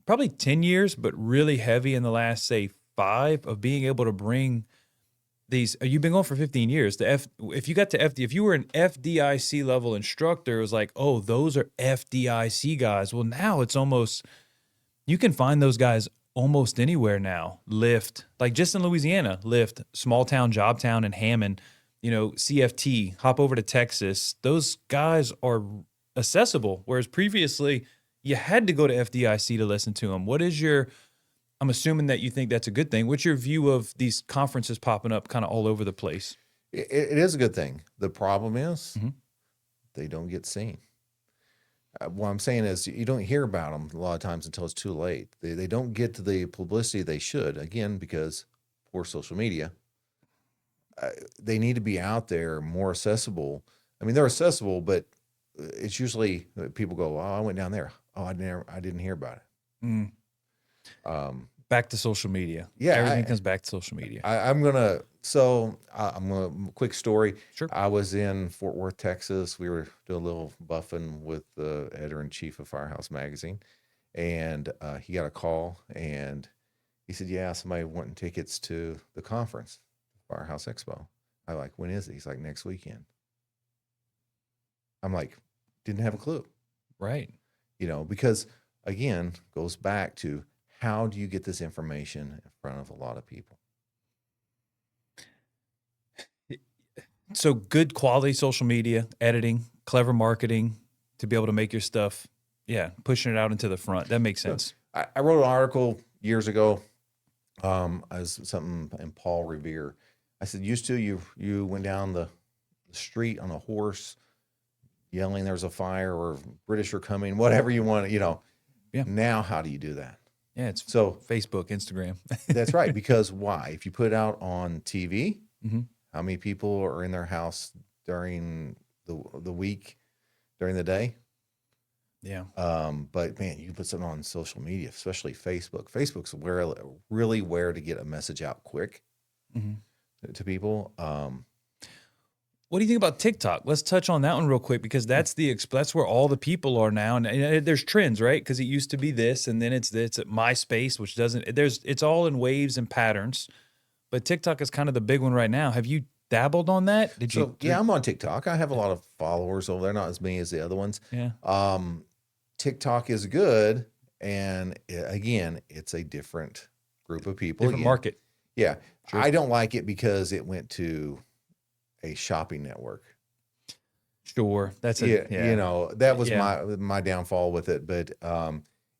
probably 10 years, but really heavy in the last, say, 5 of being able to bring these. You've been going for 15 years. If you got to if you were an FDIC level instructor, it was like, oh, those are FDIC guys. Well, now it's almost, you can find those guys almost anywhere now. Lyft, like just in Louisiana, Lyft, small town, job town, and Hammond, CFT, hop over to Texas. Those guys are accessible, whereas previously you had to go to FDIC to listen to them. I'm assuming that you think that's a good thing. What's your view of these conferences popping up kind of all over the place? It is a good thing. The problem is they don't get seen. What I'm saying is you don't hear about them a lot of times until it's too late. They don't get to the publicity they should, again, because poor social media. They need to be out there, more accessible. I mean, they're accessible, but it's usually people go, "Oh, I went down there. Oh, I didn't hear about it." Back to social media. Yeah, Everything comes back to social media. I'm gonna quick story. Sure. I was in Fort Worth, Texas. We were doing a little buffing with the editor-in-chief of Firehouse Magazine, and he got a call, and he said, "Yeah, somebody wanting tickets to the conference, Firehouse Expo." I'm like, "When is it?" He's like, "Next weekend." I'm like, didn't have a clue. Right. Because again, goes back to how do you get this information in front of a lot of people? So good quality social media, editing, clever marketing to be able to make your stuff, pushing it out into the front. That makes sense. I wrote an article years ago. I was something in Paul Revere. I said, used to you went down the street on a horse yelling there's a fire or British are coming, whatever you want, Yeah. Now, how do you do that? Yeah, it's so Facebook, Instagram. That's right. Because why? If you put it out on TV, mm-hmm. How many people are in their house during the week, during the day? Yeah. But man, you can put something on social media, especially Facebook. Facebook's really where to get a message out quick to people. What do you think about TikTok? Let's touch on that one real quick because that's where all the people are now, and there's trends, right? Because it used to be this, and then it's at MySpace, which doesn't. It's all in waves and patterns, but TikTok is kind of the big one right now. Have you dabbled on that? Yeah, I'm on TikTok. I have a lot of followers over there, not as many as the other ones. Yeah. TikTok is good, and again, it's a different group of people. Different market. Yeah, sure. I don't like it because it went to a shopping network. Sure, that's that was my downfall with it. But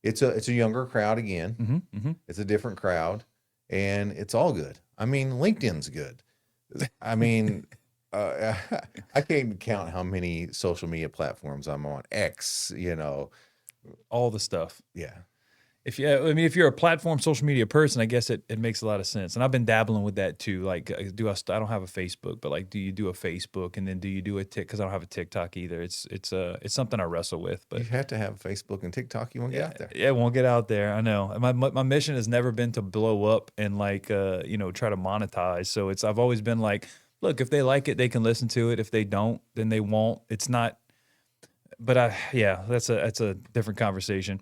it's a younger crowd again. It's a different crowd, and it's all good. I mean, LinkedIn's good. I mean, I can't even count how many social media platforms I'm on. X, all the stuff. Yeah. if you're a platform social media person, I guess it makes a lot of sense. And I've been dabbling with that too. Like, I don't have a Facebook, but like, do you do a Facebook and then do you do a Tik? Because I don't have a TikTok either. It's something I wrestle with. But You have to have Facebook and TikTok. You won't get out there. yeah, it won't get out there. I know. My mission has never been to blow up and like try to monetize. So I've always been like, look, if they like it, they can listen to it. If they don't, then they won't. It's not. But that's a different conversation.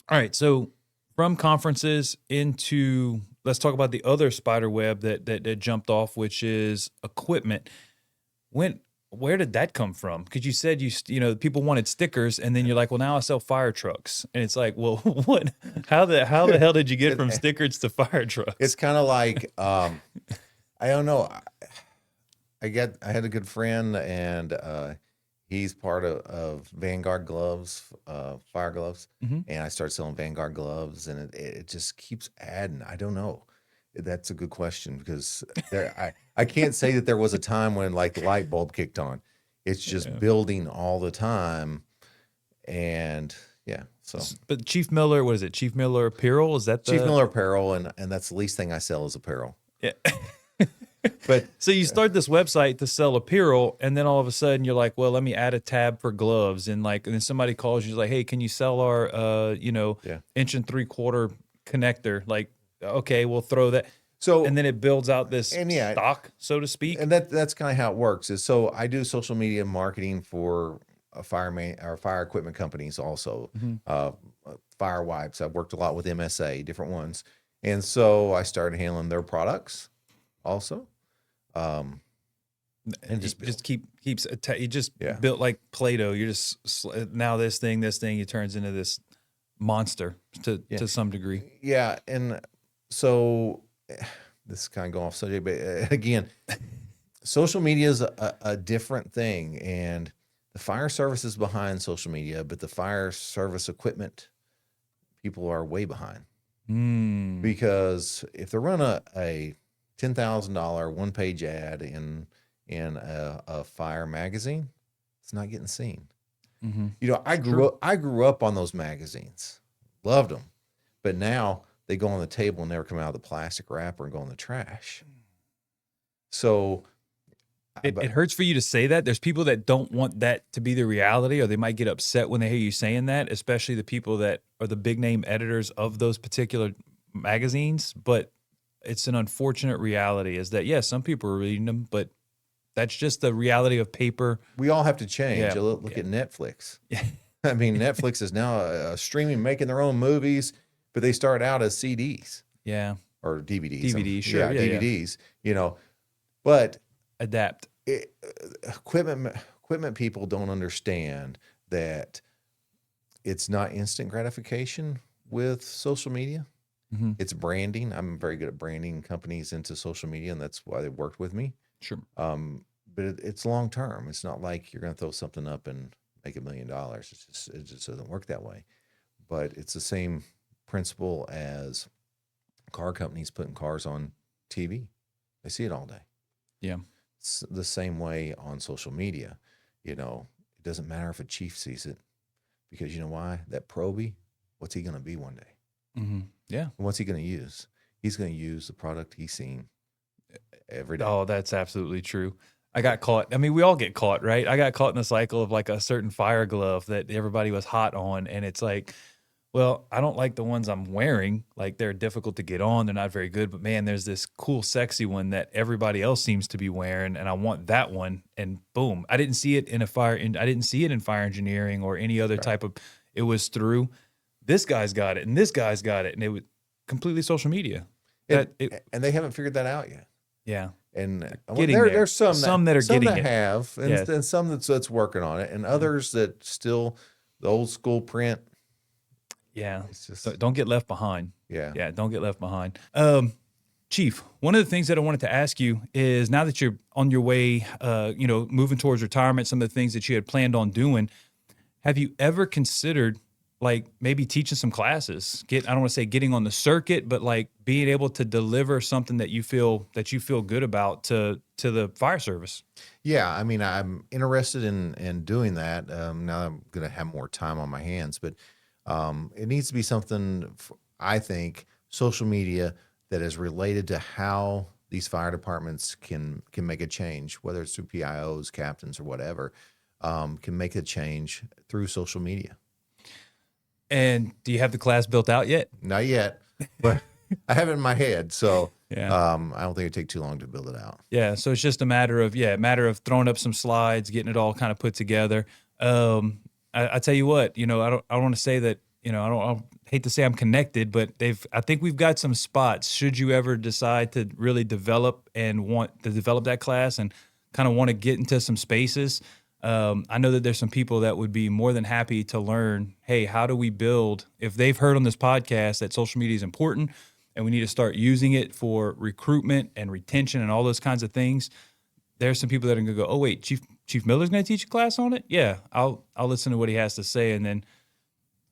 All right, so from conferences into, let's talk about the other spider web that jumped off, which is equipment. Where did that come from? Because you said people wanted stickers, and then you're like, well, now I sell fire trucks, and it's like, well, what? How the hell did you get from stickers to fire trucks? It's kind of like I don't know. I had a good friend, and he's part of Vanguard gloves, fire gloves, and I started selling Vanguard gloves, and it just keeps adding. I don't know. That's a good question because I can't say that there was a time when like the light bulb kicked on. It's just building all the time, and yeah. So, but Chief Miller, what is it? Chief Miller Apparel? Is that Chief Miller Apparel, and that's the least thing I sell is apparel. Yeah. But so you start this website to sell apparel, and then all of a sudden you're like, well, let me add a tab for gloves, and then somebody calls you like, hey, can you sell our 1 3/4 connector? Like, okay, we'll throw that. So and then it builds out this stock, so to speak. And that's kind of how it works. Is so I do social media marketing for fire equipment companies also. Fire wipes. I've worked a lot with MSA, different ones, and so I started handling their products also. And just keeps you just built like Play-Doh. You're just now this thing it turns into this monster to some degree. Yeah, and so this is kind of going off subject, but again, social media is a different thing, and the fire service is behind social media, but the fire service equipment people are way behind because if they run a $10,000 one-page ad in a fire magazine, it's not getting seen. I grew up on those magazines, loved them, but now they go on the table and never come out of the plastic wrapper and go in the trash. So it hurts for you to say that. There's people that don't want that to be the reality, or they might get upset when they hear you saying that, especially the people that are the big name editors of those particular magazines. But it's an unfortunate reality is that, yes, some people are reading them, but that's just the reality of paper. We all have to change. Yeah. Look at Netflix. Yeah. I mean, Netflix is now streaming, making their own movies, but they start out as CDs. Yeah. Or DVDs. DVDs, sure. Yeah, DVDs, but adapt. Equipment people don't understand that it's not instant gratification with social media. It's branding. I'm very good at branding companies into social media, and that's why they worked with me. Sure. But it's long term. It's not like you're going to throw something up and make $1 million. It just doesn't work that way. But it's the same principle as car companies putting cars on TV. I see it all day. Yeah. It's the same way on social media. It doesn't matter if a chief sees it, because you know why? That probie, what's he going to be one day? Yeah. And what's he going to use? He's going to use the product he's seen every day. Oh, that's absolutely true. I got caught. I mean, we all get caught, right? I got caught in the cycle of like a certain fire glove that everybody was hot on. And it's like, well, I don't like the ones I'm wearing. Like, they're difficult to get on. They're not very good. But man, there's this cool, sexy one that everybody else seems to be wearing, and I want that one. And boom, I didn't see it in fire engineering or any other type of. It was through this guy's got it and this guy's got it, and it was completely social media. And they haven't figured that out yet. Yeah. And there's some that have, and some that's working on it, and others that still the old school print. Yeah, so don't get left behind. Yeah, don't get left behind. Chief, one of the things that I wanted to ask you is, now that you're on your way, moving towards retirement, some of the things that you had planned on doing, have you ever considered like maybe teaching some classes? I don't want to say getting on the circuit, but like being able to deliver something that you feel good about to the fire service. Yeah, I mean, I'm interested in doing that. Now I'm going to have more time on my hands, but It needs to be something, I think, social media that is related to how these fire departments can make a change, whether it's through PIOs, captains, or whatever, can make a change through social media. And do you have the class built out yet? Not yet, but I have it in my head, so Yeah. I don't think it'd take too long to build it out. Yeah. So it's just a matter of throwing up some slides, getting it all kind of put together. I tell you what, I don't want to say that, I hate to say I'm connected, but I think we've got some spots. Should you ever decide to really develop and want to develop that class and kind of want to get into some spaces, I know that there's some people that would be more than happy to learn, hey, how do we build, if they've heard on this podcast that social media is important and we need to start using it for recruitment and retention and all those kinds of things. There's some people that are going to go, oh, wait, Chief Miller's going to teach a class on it? Yeah, I'll listen to what he has to say. And then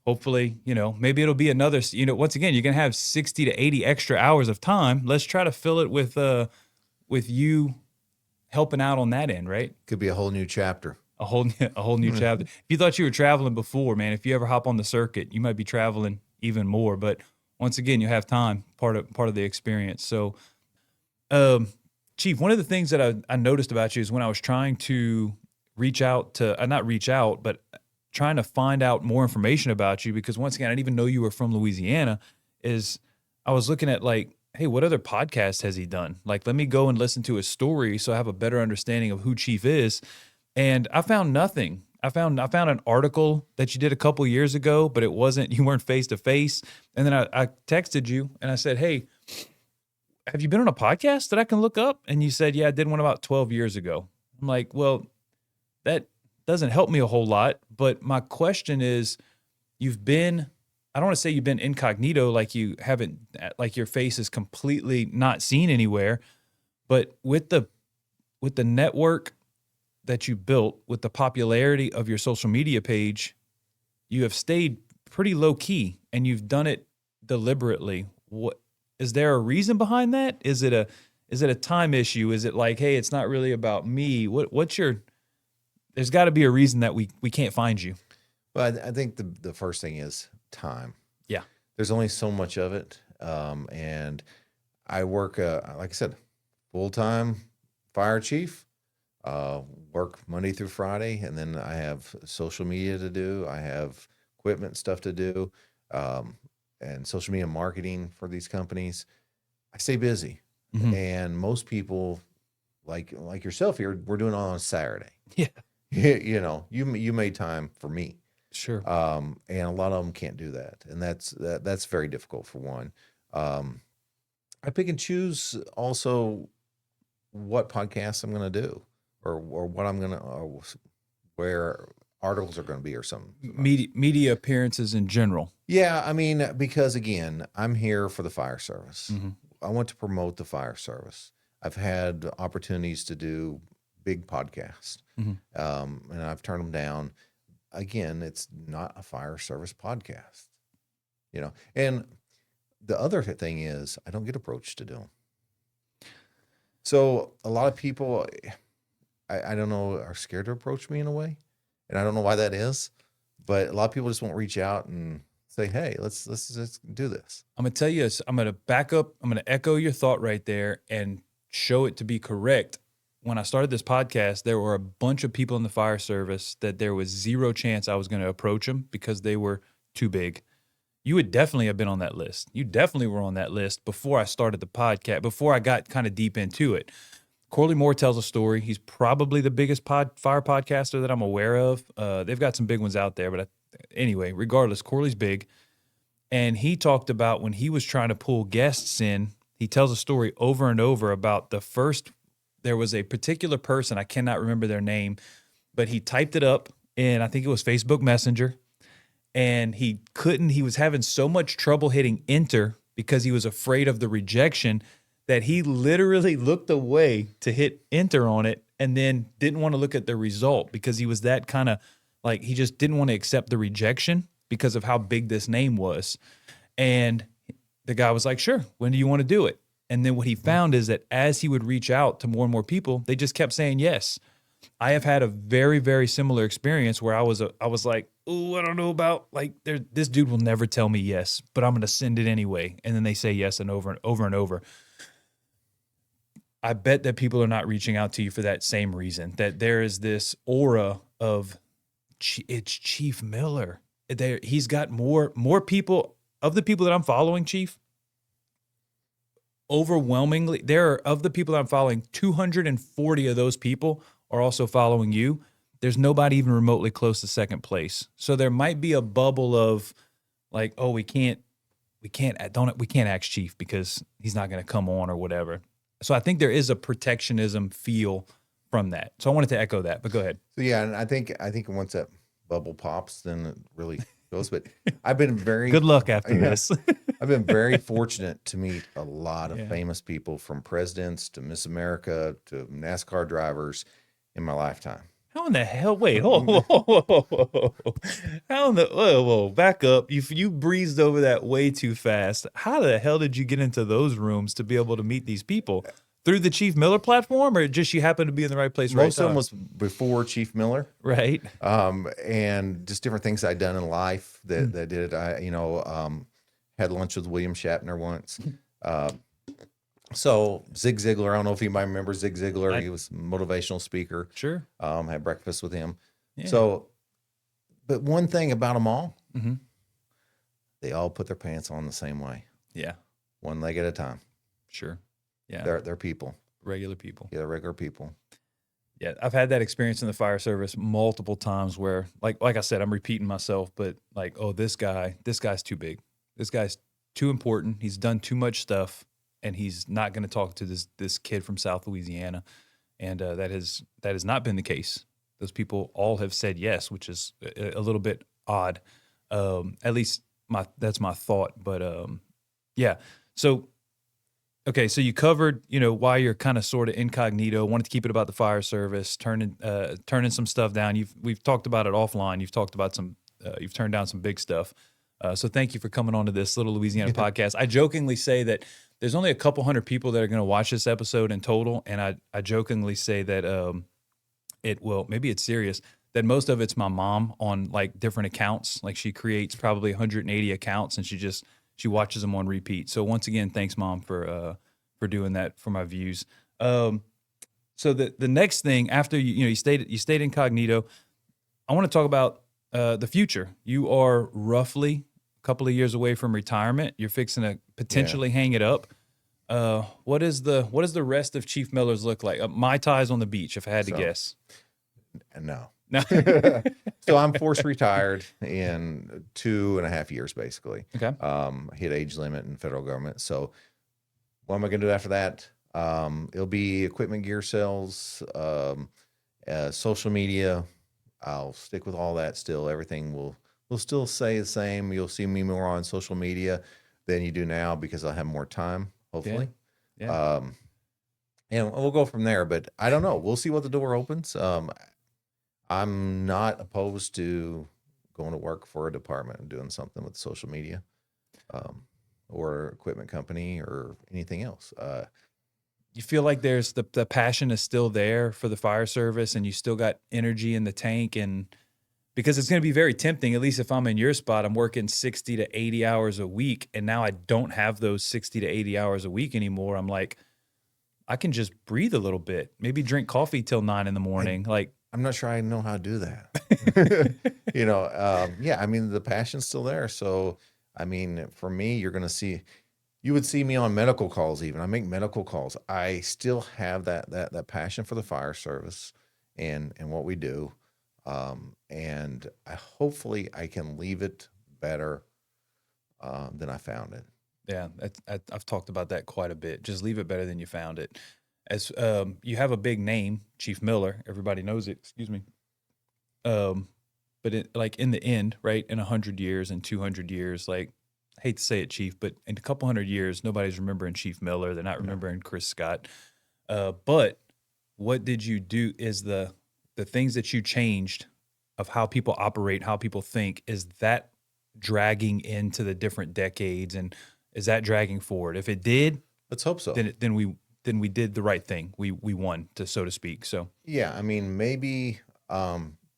hopefully, maybe it'll be another, once again, you're going to have 60 to 80 extra hours of time. Let's try to fill it with you helping out on that end, right? Could be a whole new chapter. A whole new chapter. If you thought you were traveling before, man, if you ever hop on the circuit, you might be traveling even more. But once again, you have time, part of the experience. So, Chief, one of the things that I noticed about you is when I was trying to reach out to, not reach out, but trying to find out more information about you, because once again, I didn't even know you were from Louisiana, is I was looking at like, hey, what other podcast has he done? Like, let me go and listen to his story so I have a better understanding of who Chief is. And I found nothing. I found an article that you did a couple years ago, but you weren't face to face. And then I texted you and I said, hey, have you been on a podcast that I can look up? And you said, yeah, I did one about 12 years ago. I'm like, well, that doesn't help me a whole lot. But my question is, I don't want to say you've been incognito, like you haven't, like your face is completely not seen anywhere, but with the network that you built, with the popularity of your social media page, you have stayed pretty low key and you've done it deliberately. What is there a reason behind that? Is it a time issue? Is it like, hey, it's not really about me? There's got to be a reason that we can't find you. Well, I think the first thing is time. Yeah. There's only so much of it. And I work, like I said, full-time fire chief, work Monday through Friday. And then I have social media to do. I have equipment stuff to do, and social media marketing for these companies. I stay busy. Mm-hmm. And most people like yourself here, we're doing it on a Saturday. Yeah. You made time for me. Sure. And a lot of them can't do that. And that's very difficult for one. I pick and choose also what podcasts I'm going to do or what I'm going to, where articles are going to be or something. Media appearances in general. Yeah. I mean, because again, I'm here for the fire service. Mm-hmm. I want to promote the fire service. I've had opportunities to do big podcasts, mm-hmm. And I've turned them down. Again, it's not a fire service podcast, And the other thing is I don't get approached to do them. So a lot of people, I don't know, are scared to approach me in a way. And I don't know why that is, but a lot of people just won't reach out and say, hey, let's do this. I'm going to tell you, I'm going to back up. I'm going to echo your thought right there and show it to be correct. When I started this podcast, there were a bunch of people in the fire service that there was zero chance I was going to approach them because they were too big. You would definitely have been on that list. You definitely were on that list before I started the podcast, before I got kind of deep into it. Corley Moore tells a story. He's probably the biggest fire podcaster that I'm aware of. They've got some big ones out there, but anyway, regardless, Corley's big. And he talked about when he was trying to pull guests in, he tells a story over and over about there was a particular person, I cannot remember their name, but he typed it up in, I think it was Facebook Messenger, and he was having so much trouble hitting enter because he was afraid of the rejection that he literally looked away to hit enter on it and then didn't want to look at the result because he was that kind of like, he just didn't want to accept the rejection because of how big this name was. And the guy was like, sure, when do you want to do it? And then what he found is that as he would reach out to more and more people, they just kept saying yes. I have had a very, very similar experience where I was like, oh, I don't know about like this dude will never tell me yes, but I'm going to send it anyway. And then they say yes and over and over and over. I bet that people are not reaching out to you for that same reason, that there is this aura of it's Chief Miller. He's got more people of the people that I'm following, Chief. Overwhelmingly, of the people that I'm following, 240 of those people are also following you. There's nobody even remotely close to second place. So there might be a bubble of like, oh, we can't ask Chief because he's not going to come on or whatever. So I think there is a protectionism feel from that. So I wanted to echo that, but go ahead. So yeah, and I think once that bubble pops, then it really goes. But I've been very good luck after this. I've been very fortunate to meet a lot of famous people, from presidents to Miss America to NASCAR drivers, in my lifetime. How in the hell? Wait, how in the whoa, back up. You breezed over that way too fast. How the hell did you get into those rooms to be able to meet these people? Through the Chief Miller platform, or just you happen to be in the right place? Most of them was before Chief Miller, right? And just different things I'd done in life that did it. I had lunch with William Shatner once. So Zig Ziglar, I don't know if anybody remembers Zig Ziglar. He was a motivational speaker. Sure. Had breakfast with him. Yeah. So, but one thing about them all, they all put their pants on the same way. Yeah. One leg at a time. Sure. Yeah. They're people. Regular people. Yeah, they're regular people. Yeah. I've had that experience in the fire service multiple times where, like I said, I'm repeating myself, but like, oh, this guy's too big. This guy's too important. He's done too much stuff. And he's not going to talk to this kid from South Louisiana, and that has not been the case. Those people all have said yes, which is a little bit odd. At least that's my thought. But yeah. So okay, so you covered why you're kind of sort of incognito. Wanted to keep it about the fire service, turning some stuff down. We've talked about it offline. You've talked about you've turned down some big stuff. So thank you for coming on to this Little Louisiana podcast. I jokingly say that there's only a couple hundred people that are going to watch this episode in total. And I jokingly say that maybe it's serious, that most of it's my mom on like different accounts. Like she creates probably 180 accounts and she watches them on repeat. So once again, thanks, Mom, for doing that for my views. So the next thing after you stayed incognito, I want to talk about the future. You are roughly a couple of years away from retirement. You're fixing to potentially hang it up. What does the rest of Chief Miller's look like? Mai Tais on the beach, if I had to guess. No. So I'm forced retired in 2.5 years, basically. Okay. Hit age limit in federal government. So what am I going to do after that? It'll be equipment gear sales, social media. I'll stick with all that still. Everything will still stay the same. You'll see me more on social media than you do now because I'll have more time, hopefully. Yeah. And we'll go from there. But I don't know. We'll see what the door opens. I'm not opposed to going to work for a department and doing something with social media, or equipment company or anything else. You feel like there's the passion is still there for the fire service, and you still got energy in the tank, and because it's going to be very tempting, at least if I'm in your spot, I'm working 60 to 80 hours a week, and now I don't have those 60 to 80 hours a week anymore. I'm like, I can just breathe a little bit, maybe drink coffee till 9 a.m. I'm not sure I know how to do that. Yeah, I mean, the passion's still there. So, I mean, for me, you would see me on medical calls even. I make medical calls. I still have that passion for the fire service and what we do. And hopefully I can leave it better than I found it. Yeah, I've talked about that quite a bit. Just leave it better than you found it. As you have a big name, Chief Miller, everybody knows it. Excuse me. But in the end, right, in 100 years and 200 years, like, I hate to say it, Chief, but in a couple hundred years, nobody's remembering Chief Miller. They're not remembering Chris Scott. But what did you do? Is the things that you changed of how people operate, how people think, is that dragging into the different decades, and is that dragging forward? If it did, let's hope so. Then we then we did the right thing. We won, so to speak. So Yeah, I mean, maybe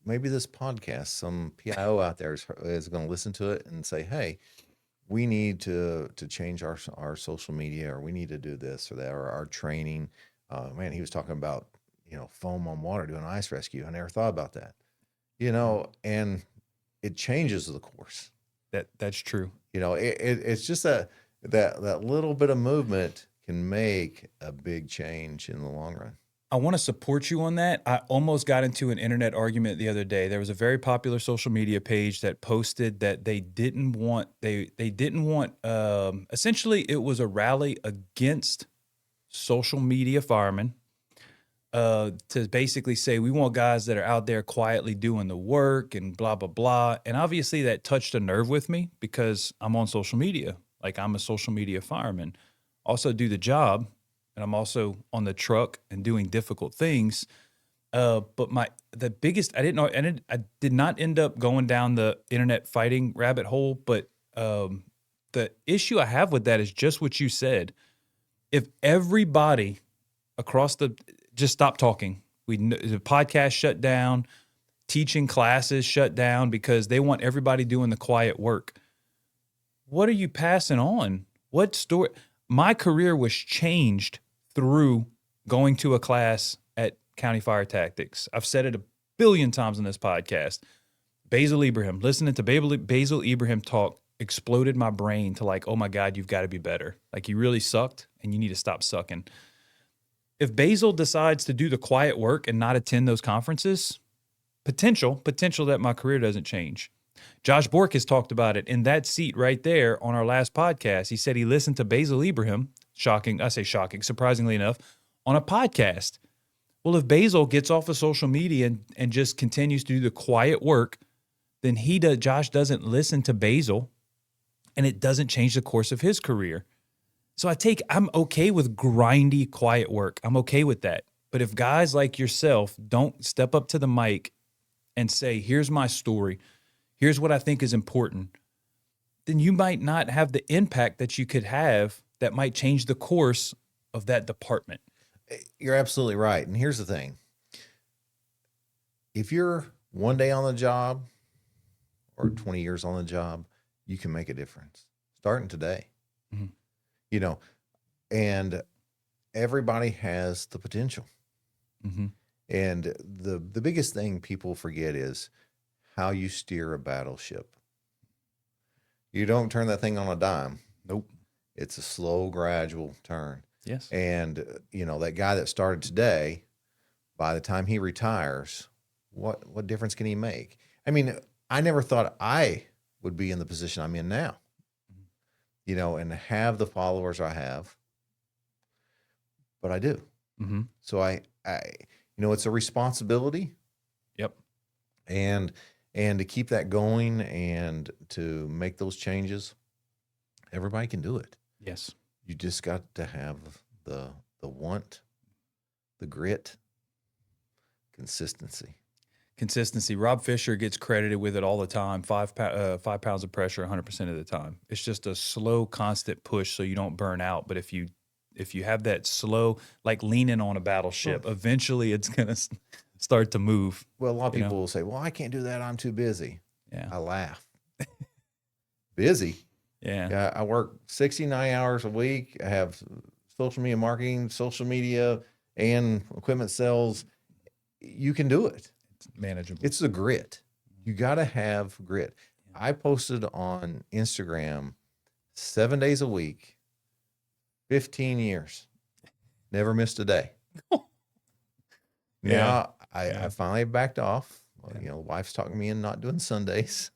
this podcast, some PIO out there is going to listen to it and say, "Hey, we need to change our social media, or we need to do this or that, or our training." Man, he was talking about foam on water, doing ice rescue. I never thought about that. And it changes the course. that's true. It's just that little bit of movement can make a big change in the long run. I want to support you on that. I almost got into an internet argument the other day. There was a very popular social media page that posted that they didn't want essentially it was a rally against social media firemen, to basically say we want guys that are out there quietly doing the work and blah blah blah. And obviously that touched a nerve with me because I'm on social media. Like, I'm a social media fireman, also do the job, and I'm also on the truck and doing difficult things. But the biggest, I did not end up going down the internet fighting rabbit hole. But the issue I have with that is just what you said. If everybody across just stop talking, the podcast shut down, teaching classes shut down because they want everybody doing the quiet work. What are you passing on? What story? My career was changed through going to a class at County Fire Tactics. I've said it a billion times on this podcast. Basil Ibrahim, listening to Basil Ibrahim talk exploded my brain to like, oh my God, you've got to be better. Like, you really sucked and you need to stop sucking. If Basil decides to do the quiet work and not attend those conferences, potential that my career doesn't change. Josh Bork has talked about it in that seat right there on our last podcast. He said he listened to Basil Ibrahim, surprisingly enough, on a podcast. Well, if Basil gets off of social media and just continues to do the quiet work, then Josh doesn't listen to Basil, and it doesn't change the course of his career. So I'm okay with grindy, quiet work. I'm okay with that. But if guys like yourself don't step up to the mic and say, here's my story, here's what I think is important, then you might not have the impact that you could have that might change the course of that department. You're absolutely right. And here's the thing. If you're one day on the job or 20 years on the job, you can make a difference starting today. Mm-hmm. And everybody has the potential. Mm-hmm. And the biggest thing people forget is how you steer a battleship. You don't turn that thing on a dime. Nope. It's a slow, gradual turn. Yes. And, that guy that started today, by the time he retires, what difference can he make? I mean, I never thought I would be in the position I'm in now, and have the followers I have, but I do. Mm-hmm. So I it's a responsibility. Yep. And to keep that going and to make those changes, everybody can do it. Yes. You just got to have the want, the grit, consistency. Rob Fisher gets credited with it all the time. 5 pounds of pressure 100% of the time. It's just a slow, constant push so you don't burn out. But if you have that slow, like leaning on a battleship, eventually it's going to start to move. Well, a lot of people will say, well, I can't do that. I'm too busy. Yeah. I laugh. Busy? Yeah. I work 69 hours a week. I have social media marketing, social media, and equipment sales. You can do it. It's manageable. It's the grit. You got to have grit. I posted on Instagram 7 days a week, 15 years, never missed a day. Now I finally backed off. Wife's talking me in not doing Sundays.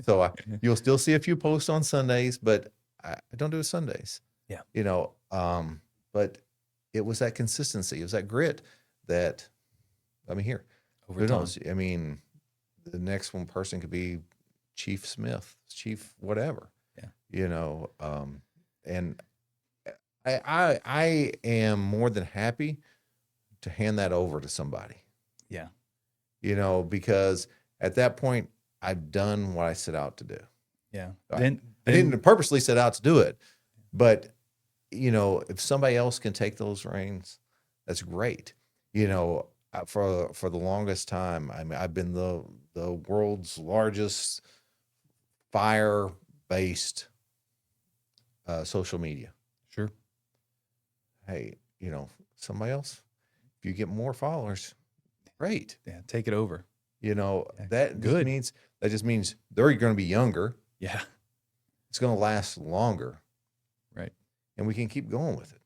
So you'll still see a few posts on Sundays, but I don't do it Sundays. Yeah. But it was that consistency. It was that grit that, here. Over Who time. knows? I mean, the next one person could be Chief Smith, Chief whatever. Yeah. And I am more than happy to hand that over to somebody. Yeah. Because at that point, I've done what I set out to do. Yeah. I didn't purposely set out to do it, but if somebody else can take those reins, that's great. For the longest time, I mean, I've been the world's largest fire based social media. Sure. Hey, somebody else, if you get more followers, great. Yeah. Take it over. That Good. just means they're going to be younger. Yeah. It's going to last longer, Right. and we can keep going with it.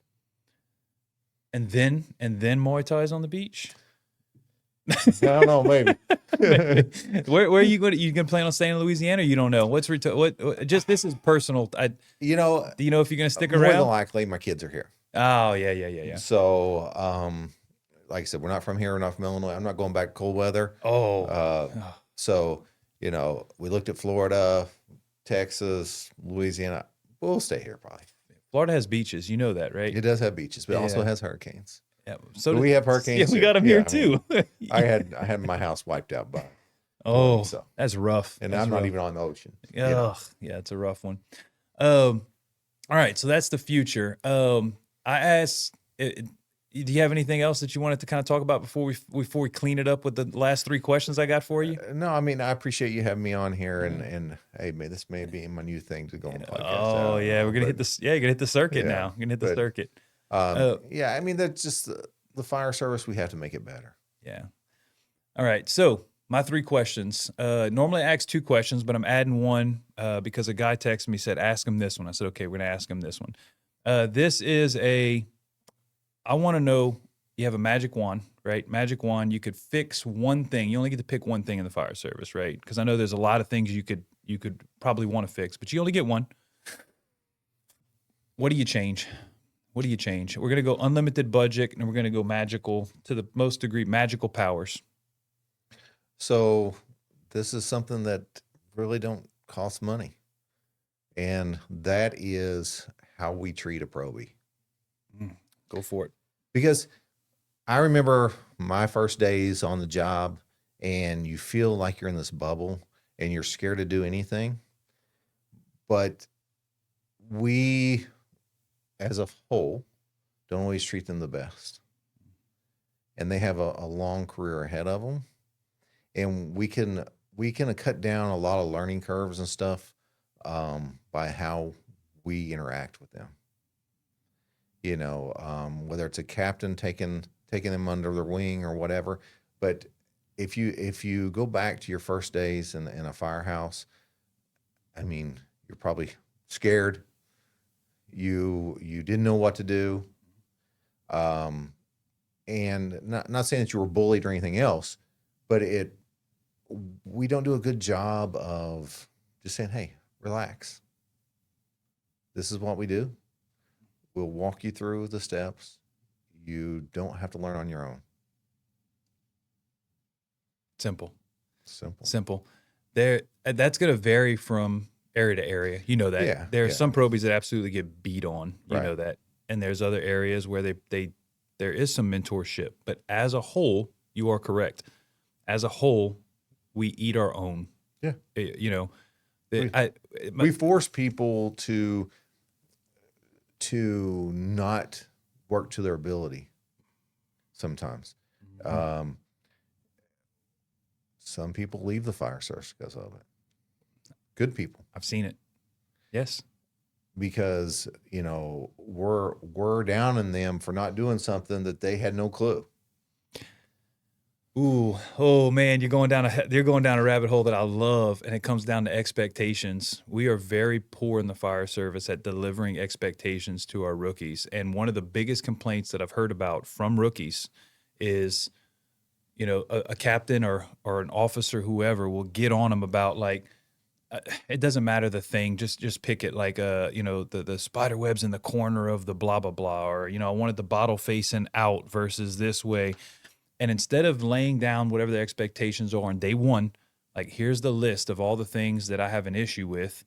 And then Muay Thai's on the beach. I don't know, maybe. Where are you going? You gonna plan on staying in Louisiana? Or you don't know. What? Just this is personal. Do you know if you're gonna stick more than around? likely, my kids are here. Oh yeah. So, like I said, we're not from here. We're not from Illinois. I'm not going back to cold weather. Oh. So, we looked at Florida, Texas, Louisiana. We'll stay here probably. Florida has beaches. You know that, right? It does have beaches, but it also Yeah. has hurricanes. Yeah. But we have hurricanes. Yeah, we too. got them Yeah, here I mean, too. I had my house wiped out by. Oh, so. that's rough. And That's I'm rough. not even on the ocean. Ugh, yeah, it's a rough one. All right, so that's the future. I asked, do you have anything else that you wanted to kind of talk about before we clean it up with the last 3 questions I got for you? No, I mean, I appreciate you having me on here, and hey, man, this may be my new thing to go on the podcast. Oh yeah, we're gonna hit the you're gonna hit the circuit Yeah, now. You're gonna hit the circuit. Yeah, I mean, that's just the fire service. We have to make it better. Yeah. All right. So my 3 questions. Normally I ask 2 questions, but I'm adding one because a guy texted me, said, ask him this one. I said, okay, we're going to ask him this one. This is I want to know, you have a magic wand, right? Magic wand. You could fix one thing. You only get to pick one thing in the fire service, right? Because I know there's a lot of things you could probably want to fix, but you only get one. What do you change? What do you change? We're going to go unlimited budget, and we're going to go magical to the most degree, magical powers. So this is something that really don't cost money, and that is how we treat a probie. Go for it. Because I remember my first days on the job, and you feel like you're in this bubble, and you're scared to do anything. But we, as a whole, don't always treat them the best. And they have a long career ahead of them. And we can cut down a lot of learning curves and stuff by how we interact with them. Whether it's a captain taking them under their wing or whatever. But if you go back to your first days in a firehouse, I mean, you're probably scared. You didn't know what to do. And not saying that you were bullied or anything else, but we don't do a good job of just saying, hey, relax. This is what we do. We'll walk you through the steps. You don't have to learn on your own. Simple. That's going to vary from area to area. You know that. Yeah, There are yeah. some probies that absolutely get beat on. You Right. know that. And there's other areas where there is some mentorship. But as a whole, you are correct. As a whole, we eat our own. Yeah. We force people to not work to their ability sometimes. Some people leave the fire service because of it. Good people. I've seen it. Yes. Because, we're down in them for not doing something that they had no clue. Ooh, oh man, you're going down a rabbit hole that I love, and it comes down to expectations. We are very poor in the fire service at delivering expectations to our rookies, and one of the biggest complaints that I've heard about from rookies is, a captain or an officer, whoever, will get on them about like, it doesn't matter the thing, just pick it, like the spider webs in the corner of the blah blah blah, or I wanted the bottle facing out versus this way. And instead of laying down whatever their expectations are on day one, like, here's the list of all the things that I have an issue with,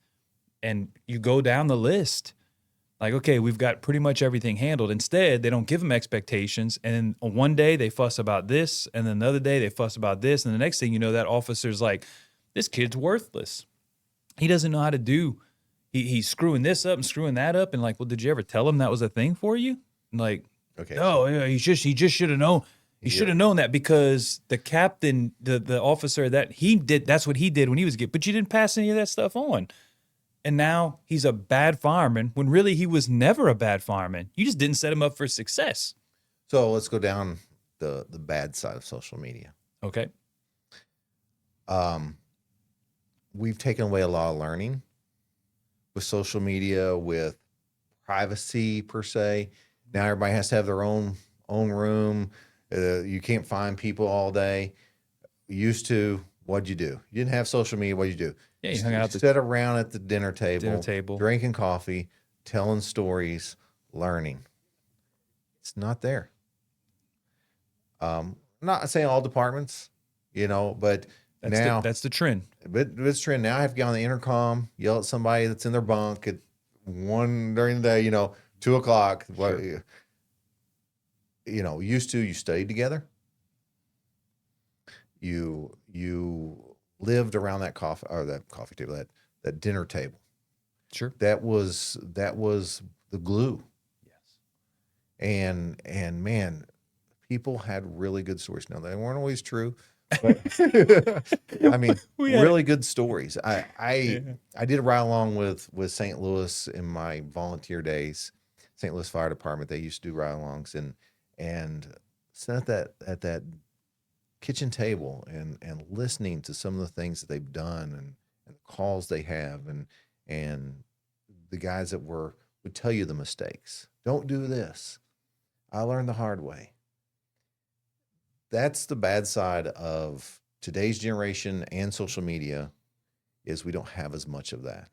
and you go down the list, like, okay, we've got pretty much everything handled. Instead, they don't give them expectations, and then one day they fuss about this, and then another day they fuss about this, and the next thing you know, that officer's like, this kid's worthless. He doesn't know how to do he's screwing this up and screwing that up, and like, well, did you ever tell him that was a thing for you? And like, Okay. no, yeah, he just should have known. He should have known that because the captain, the officer that he did, that's what he did when he was a kid. But you didn't pass any of that stuff on. And now he's a bad fireman when really he was never a bad fireman. You just didn't set him up for success. So let's go down the bad side of social media. Okay. We've taken away a lot of learning with social media, with privacy per se. Now everybody has to have their own room. You can't find people all day. Used to, what'd you do? You didn't have social media. What'd you do? Yeah, you hung out sit around at the dinner table, drinking coffee, telling stories, learning. It's not there. Not saying all departments, but that's the trend. But it's trend. Now I have to get on the intercom, yell at somebody that's in their bunk at 1 during the day, 2:00. Sure. Used to, you studied together. You lived around that coffee table, that dinner table. Sure. That was the glue. Yes. And man, people had really good stories. Now they weren't always true, but I mean, really good stories. I did a ride along with St. Louis in my volunteer days. St. Louis Fire Department, they used to do ride-alongs and sit at that kitchen table and listening to some of the things that they've done and the calls they have and the guys that would tell you the mistakes. Don't do this. I learned the hard way. That's the bad side of today's generation and social media, is we don't have as much of that.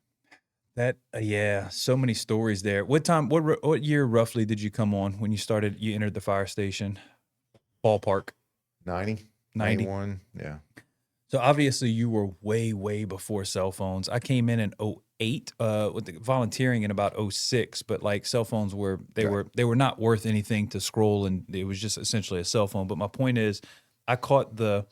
So many stories there. What year roughly did you come on when you entered the fire station? Ballpark. 90, 91, yeah. So obviously you were way, way before cell phones. I came in 2008 with the volunteering in about 2006, but like cell phones were not worth anything to scroll, and it was just essentially a cell phone. But my point is, I caught the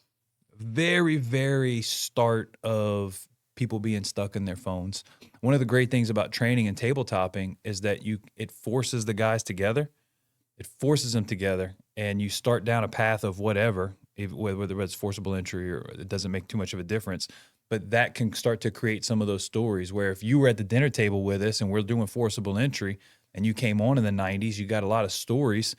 very, very start of people being stuck in their phones. One of the great things about training and tabletopping is that it forces the guys together. It forces them together, and you start down a path of whatever, whether it's forcible entry or it doesn't make too much of a difference. But that can start to create some of those stories where if you were at the dinner table with us and we're doing forcible entry and you came on in the 90s, you got a lot of stories.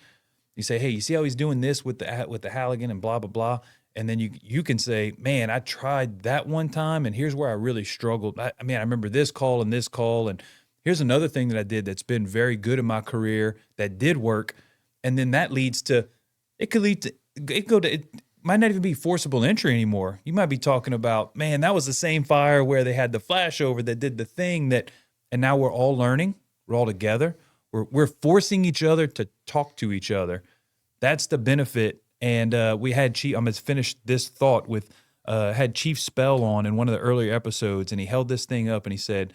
You say, hey, you see how he's doing this with the Halligan and blah, blah, blah. And then you can say, man, I tried that one time, and here's where I really struggled. I remember this call, and here's another thing that I did that's been very good in my career that did work. And then that it might not even be forcible entry anymore. You might be talking about, man, that was the same fire where they had the flashover that did the thing and now we're all learning. We're all together. We're forcing each other to talk to each other. That's the benefit. And we had I'm going to finish this thought with, had Chief Spell on in one of the earlier episodes, and he held this thing up and he said,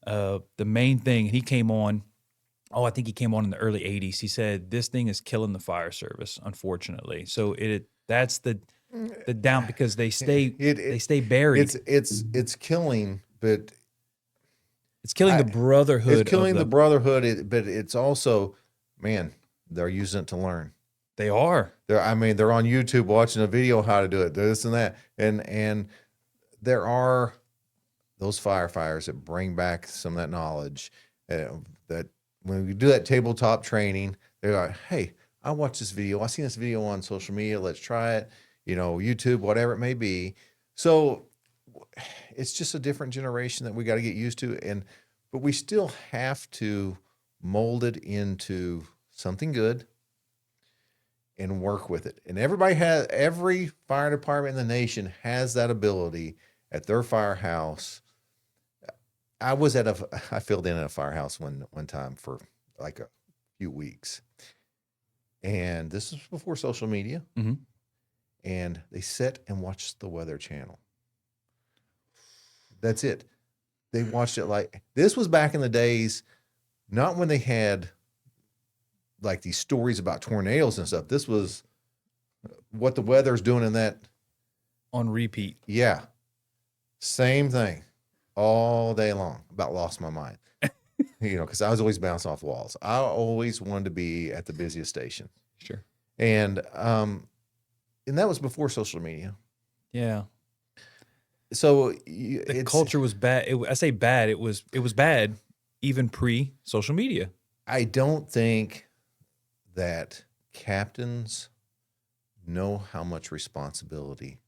the main thing, and he came on, I think he came on in the early 80s. He said, this thing is killing the fire service, unfortunately. So that's the down, because they stay buried. It's killing, but it's killing the brotherhood. It's killing the brotherhood, but it's also, man, they're using it to learn. They are. They're on YouTube watching a video how to do it, this and that. And there are those firefighters that bring back some of that knowledge, that when we do that tabletop training, they're like, hey, I watched this video. I seen this video on social media. Let's try it. YouTube, whatever it may be. So it's just a different generation that we got to get used to. But we still have to mold it into something good and work with it. And every fire department in the nation has that ability at their firehouse. I filled in at a firehouse one time for like a few weeks. And this was before social media. Mm-hmm. And they sit and watch the Weather Channel. That's it. They watched it this was back in the days, not when they had like these stories about tornadoes and stuff. This was what the weather's doing in that. On repeat. Yeah. Same thing. all day long about lost my mind. Because I was always bouncing off walls. I always wanted to be at the busiest station, Sure. and that was before social media. Yeah. So The it's culture was bad. I say bad. It was bad even pre social media. I don't think that captains know how much responsibility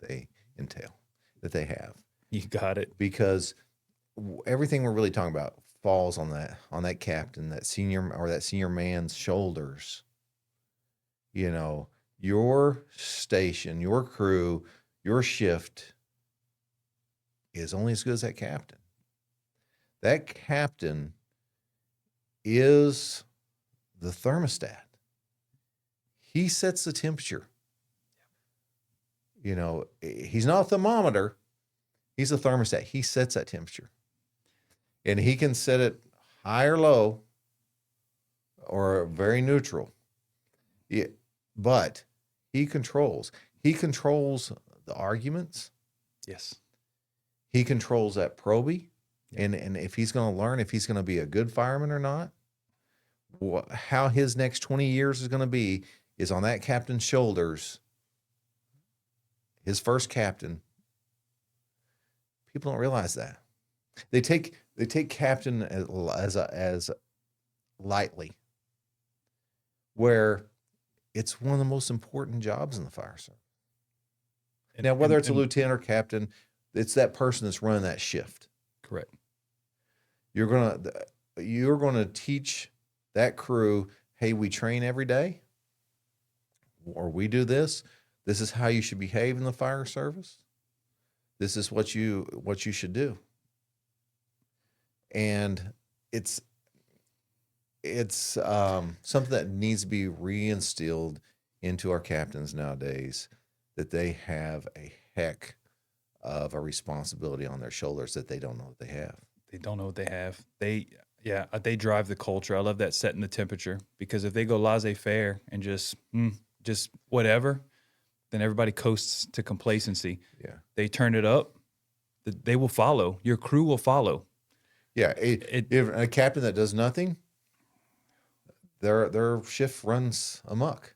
they entail, that they have, You got it. because everything we're really talking about falls on that captain, that senior man's shoulders. Your station, your crew, your shift is only as good as that captain. That captain is the thermostat. He sets the temperature. He's not a thermometer. He's a thermostat. He sets that temperature. And he can set it high or low or very neutral. Yeah, but he controls. He controls the arguments. Yes. He controls that probie. Yeah. And if he's going to learn, if he's going to be a good fireman or not, how his next 20 years is going to be is on that captain's shoulders. His first captain. People don't realize that. They take captain as lightly, where it's one of the most important jobs in the fire service. Now, whether it's a lieutenant or captain, it's that person that's running that shift. Correct. You're gonna teach that crew, hey, we train every day, or we do this. This is how you should behave in the fire service. This is what you should do. And it's something that needs to be reinstilled into our captains nowadays, that they have a heck of a responsibility on their shoulders that they don't know that they have. They don't know what they have. They drive the culture. I love that, setting the temperature, because if they go laissez-faire and just whatever, then everybody coasts to complacency. Yeah. They turn it up, they will follow. Your crew will follow. Yeah. If a captain that does nothing, their shift runs amok.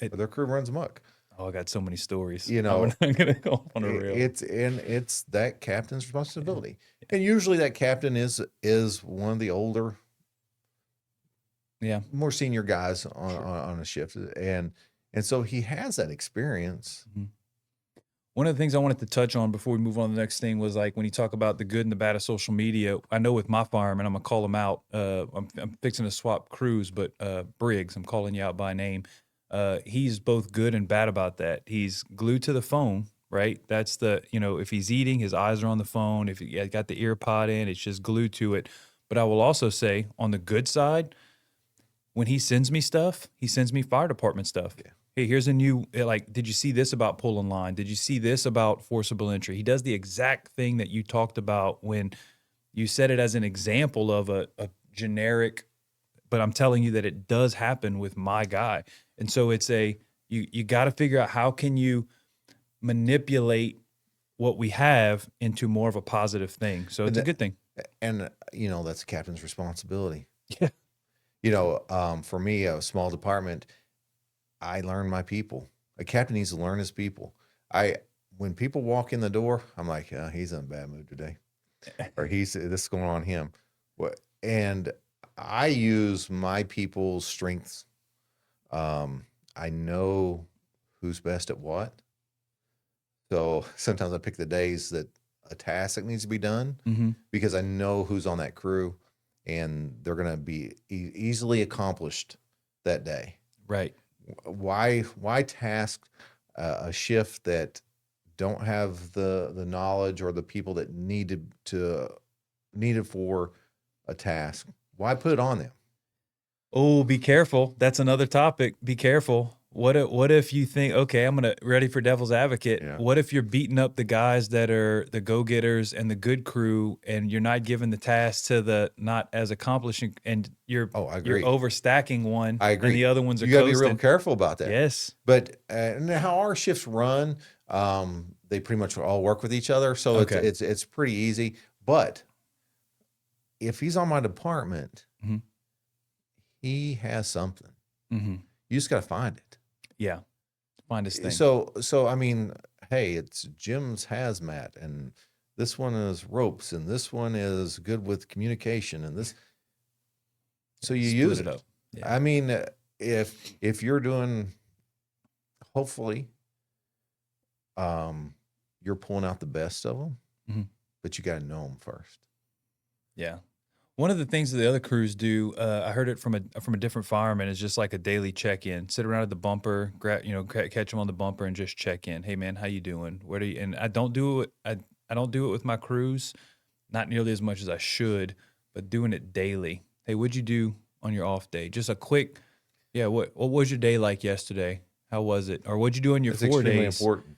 Or their crew runs amok. Oh, I got so many stories. We're not gonna go on a reel. It's that captain's responsibility, and usually that captain is one of the older, more senior guys on a shift, and so he has that experience. Mm-hmm. One of the things I wanted to touch on before we move on to the next thing was, like, when you talk about the good and the bad of social media. I know with my fireman, I'm gonna call him out. I'm fixing to swap crews, but Briggs, I'm calling you out by name. He's both good and bad about that. He's glued to the phone, right? That's if he's eating, his eyes are on the phone. If he got the ear pod in, it's just glued to it. But I will also say, on the good side, when he sends me stuff, he sends me fire department stuff. Yeah. Hey, here's a new, did you see this about pulling line? Did you see this about forcible entry? He does the exact thing that you talked about when you said it as an example of a generic, but I'm telling you that it does happen with my guy. And so it's you got to figure out, how can you manipulate what we have into more of a positive thing. So it's a good thing. And, that's the captain's responsibility. Yeah. For me, a small department, I learn my people. A captain needs to learn his people. When people walk in the door, I'm like, he's in a bad mood today, or this is going on him. And I use my people's strengths. I know who's best at what. So sometimes I pick the days that a task that needs to be done, because I know who's on that crew, and they're going to be easily accomplished that day. Right. Why task a shift that don't have the knowledge or the people that needed for a task? Why put it on them? Oh, be careful. That's another topic. Be careful. What if you think, okay, I'm ready for devil's advocate. Yeah. What if you're beating up the guys that are the go-getters and the good crew, and you're not giving the task to the not as accomplishing, and you're overstacking one. I agree. And the other ones are You got to be real careful about that. Yes. But how our shifts run, they pretty much all work with each other, so it's pretty easy. But if he's on my department, Mm-hmm. he has something. Mm-hmm. You just got to find it. Yeah. Find his thing. So I mean, hey, it's Jim's hazmat, and this one is ropes, and this one is good with communication, and this. So you Split use it it. up. Yeah. I mean, if you're doing, hopefully, you're pulling out the best of them, Mhm. but you got to know them first. Yeah. One of the things that the other crews do, I heard it from a different fireman, is just like a daily check-in. Sit around at the bumper, catch them on the bumper and just check in. Hey man, how you doing? What are you? And I don't do it. I don't do it with my crews, not nearly as much as I should, but doing it daily. Hey, what'd you do on your off day? Just a quick, yeah. What was your day like yesterday? How was it? Or what'd you do on your It's 4 extremely days? important.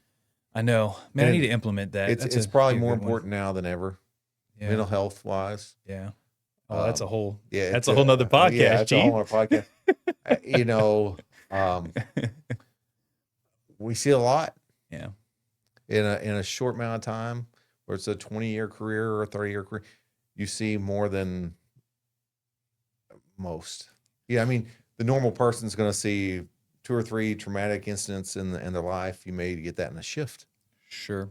I know, man. I And need to implement that. It's probably more important now than ever, Yeah. mental health wise. Yeah. Oh, that's a whole. That's it's a whole nother podcast, Yeah, it's a Chief. whole other podcast. You know, we see a lot Yeah. in a short amount of time, where it's a 20-year career or a 30-year career. You see more than most. Yeah, I mean, the normal person's going to see 2 or 3 traumatic incidents in their life. You may get that in a shift. Sure.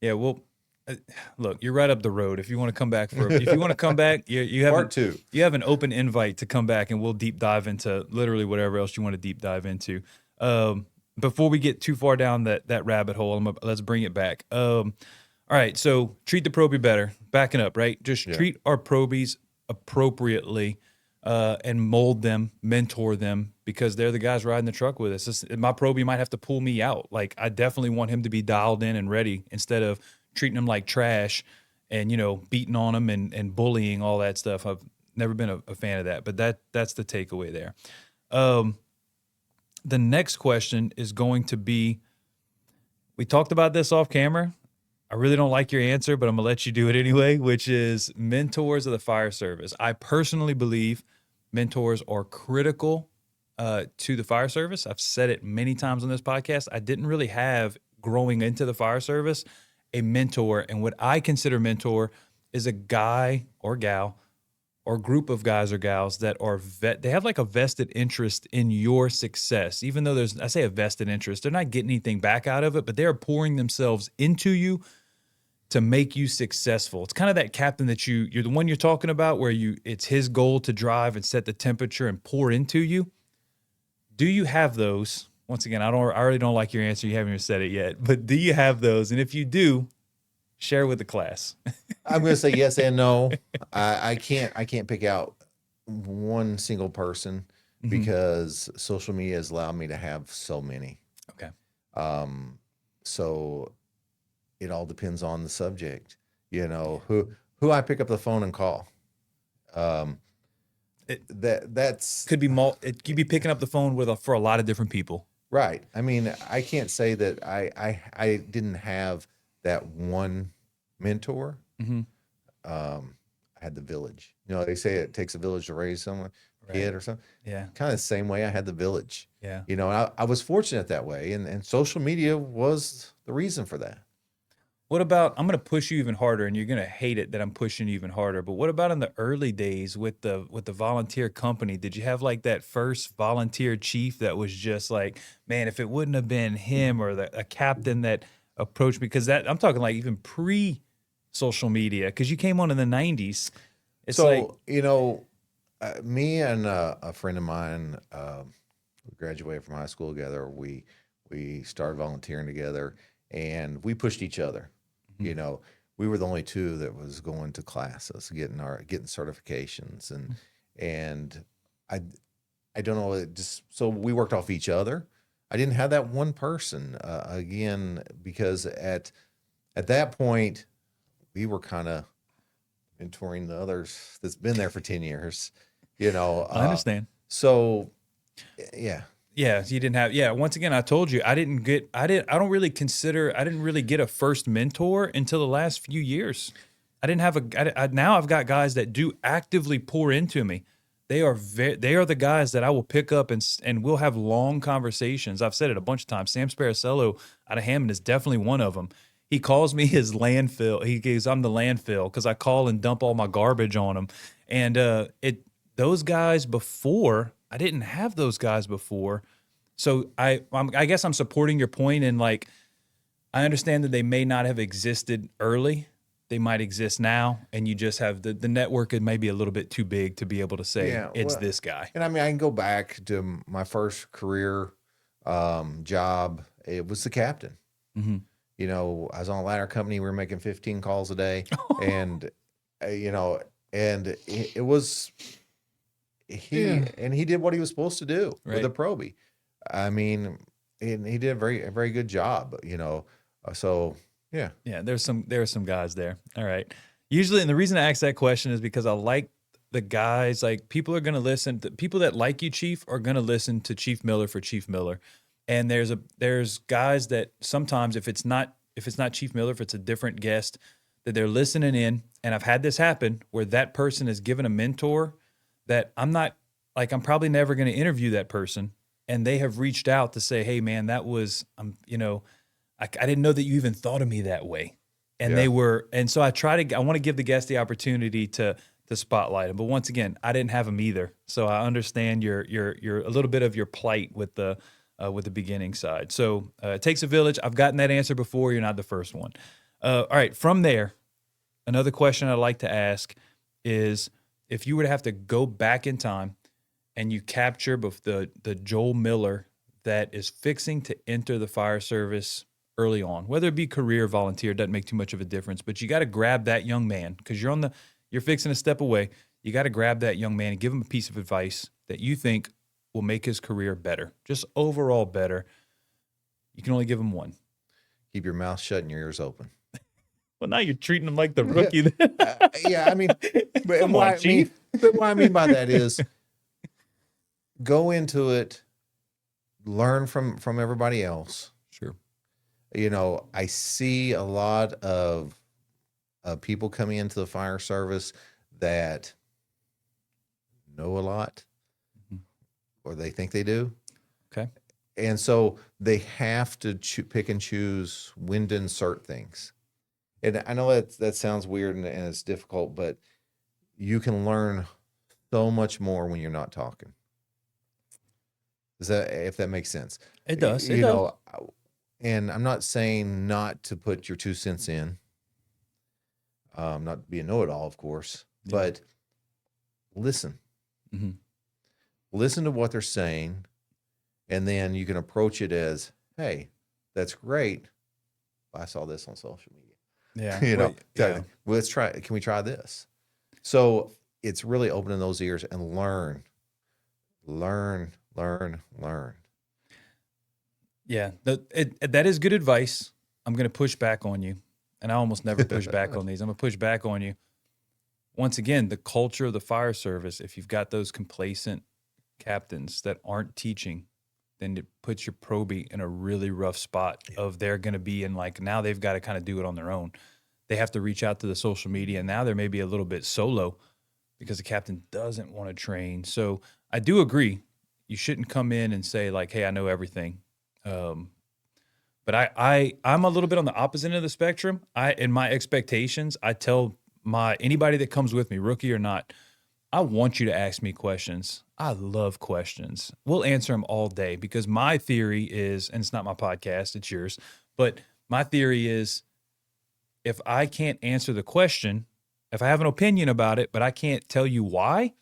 Yeah. Well, look, you're right up the road. If you want to come back if you want to come back, you have Part 2. You have an open invite to come back, and we'll deep dive into literally whatever else you want to deep dive into. Before we get too far down that rabbit hole, let's bring it back. All right. So treat the probie better. Backing up, right? Just treat our probies appropriately. And mold them, mentor them, because they're the guys riding the truck with us. My probie might have to pull me out. Like, I definitely want him to be dialed in and ready, instead of treating him like trash and, beating on him and bullying, all that stuff. I've never been a fan of that, but that's the takeaway there. The next question is going to be, we talked about this off camera. I really don't like your answer, but I'm going to let you do it anyway, which is mentors of the fire service. I personally believe mentors are critical to the fire service. I've said it many times on this podcast. I didn't really have, growing into the fire service, a mentor. And what I consider mentor is a guy or gal or group of guys or gals that are they have like a vested interest in your success. Even though I say a vested interest, they're not getting anything back out of it, but they're pouring themselves into you to make you successful. It's kind of that captain that you're the one you're talking about, where it's his goal to drive and set the temperature and pour into you. Do you have those? Once again, I already don't like your answer. You haven't even said it yet, but do you have those? And if you do, share with the class. I'm going to say yes and no. I can't pick out one single person because social media has allowed me to have so many. Okay. So it all depends on the subject, who I pick up the phone and call. That's could be it could be picking up the phone for a lot of different people. Right. I mean, I can't say that I didn't have that one mentor. Mm-hmm. I had the village. They say it takes a village to raise someone, kid or something. Yeah. Kind of the same way I had the village. Yeah. And I was fortunate that way, and social media was the reason for that. What about, I'm going to push you even harder, and you're going to hate it that I'm pushing you even harder, but what about in the early days with the volunteer company? Did you have like that first volunteer chief that was just like, man, if it wouldn't have been him or a captain that approached me? Because I'm talking like even pre-social media, because you came on in the 90s. It's me and a friend of mine, we graduated from high school together. We started volunteering together, and we pushed each other. Mm-hmm. We were the only two that was going to classes, getting certifications, and I don't know, so we worked off each other. I didn't have that one person again, because at that point we were kind of mentoring the others that's been there for 10 years. I understand. So yeah. Yeah, you didn't have. Yeah, once again, I told you I didn't get a first mentor until the last few years. I didn't have now I've got guys that do actively pour into me. They are the guys that I will pick up and we'll have long conversations. I've said it a bunch of times. Sam Sparacello out of Hammond is definitely one of them. He calls me his landfill. He goes, I'm the landfill because I call and dump all my garbage on him. And those guys before, I didn't have those guys before. So I guess I'm supporting your point, and like I understand that they may not have existed early. They might exist now, and you just have the network is maybe a little bit too big to be able to say Yeah, it's well, this guy. and I mean, I can go back to my first career job. It was the captain. Hmm. You know, I was on a ladder company. We were making 15 calls a day, and you know, and it was he did what he was supposed to do with Right. a Proby. I mean, and he did a very good job. You know, so yeah, Yeah, there's some guys there. All right. Usually, and the reason I ask that question is because I like the guys. Like people are going to listen. The people that like you, Chief, are going to listen to Chief Miller for Chief Miller. And there's guys that sometimes if it's not Chief Miller, if it's a different guest, that they're listening in. And I've had this happen where that person is given a mentor that I'm probably never going to interview that person, and they have reached out to say, hey man, that was I didn't know that you even thought of me that way. And yeah. and so I want to give the guest the opportunity to spotlight him. But once again, I didn't have him either. So I understand your a little bit of your plight with the beginning side. So it takes a village. I've gotten that answer before. You're not the first one. All right. From there, another question I'd like to ask is if you would have to go back in time and you capture the Joel Miller that is fixing to enter the fire service early on, whether it be career, volunteer, doesn't make too much of a difference, but you got to grab that young man because you're fixing to step away. You got to grab that young man and give him a piece of advice that you think will make his career better, just overall better. You can only give him one. Keep your mouth shut and your ears open. Well, now you're treating him like the rookie. Yeah, I mean, but Come what on, I Chief. mean, but what I mean by that is go into it, learn from everybody else. Sure. You know, I see a lot of people coming into the fire service that know a lot, or they think they do. Okay. And so they have to pick and choose when to insert things. And I know that sounds weird and it's difficult, but you can learn so much more when you're not talking. If that makes sense? It does. You know, and I'm not saying not to put your 2 cents in. Not to be a know-it-all, of course, but listen. Mm-hmm. Listen to what they're saying, and then you can approach it as, hey, that's great. I saw this on social media. Yeah. You know, yeah. well, let's try. Can we try this? So it's really opening those ears and learn. Yeah, that is good advice. I'm going to push back on you, and I almost never push back on these. I'm going to push back on you. Once again, the culture of the fire service, if you've got those complacent captains that aren't teaching, then it puts your Proby in a really rough spot of they're going to be in like, now they've got to kind of do it on their own. They have to reach out to the social media, and now they're maybe a little bit solo because the captain doesn't want to train. So I do agree. You shouldn't come in and say like, hey, I know everything. But I'm a little bit on the opposite end of the spectrum. In my expectations, I tell anybody that comes with me, rookie or not, I want you to ask me questions. I love questions. We'll answer them all day because my theory is, and it's not my podcast, it's yours, but my theory is if I can't answer the question, if I have an opinion about it, but I can't tell you why,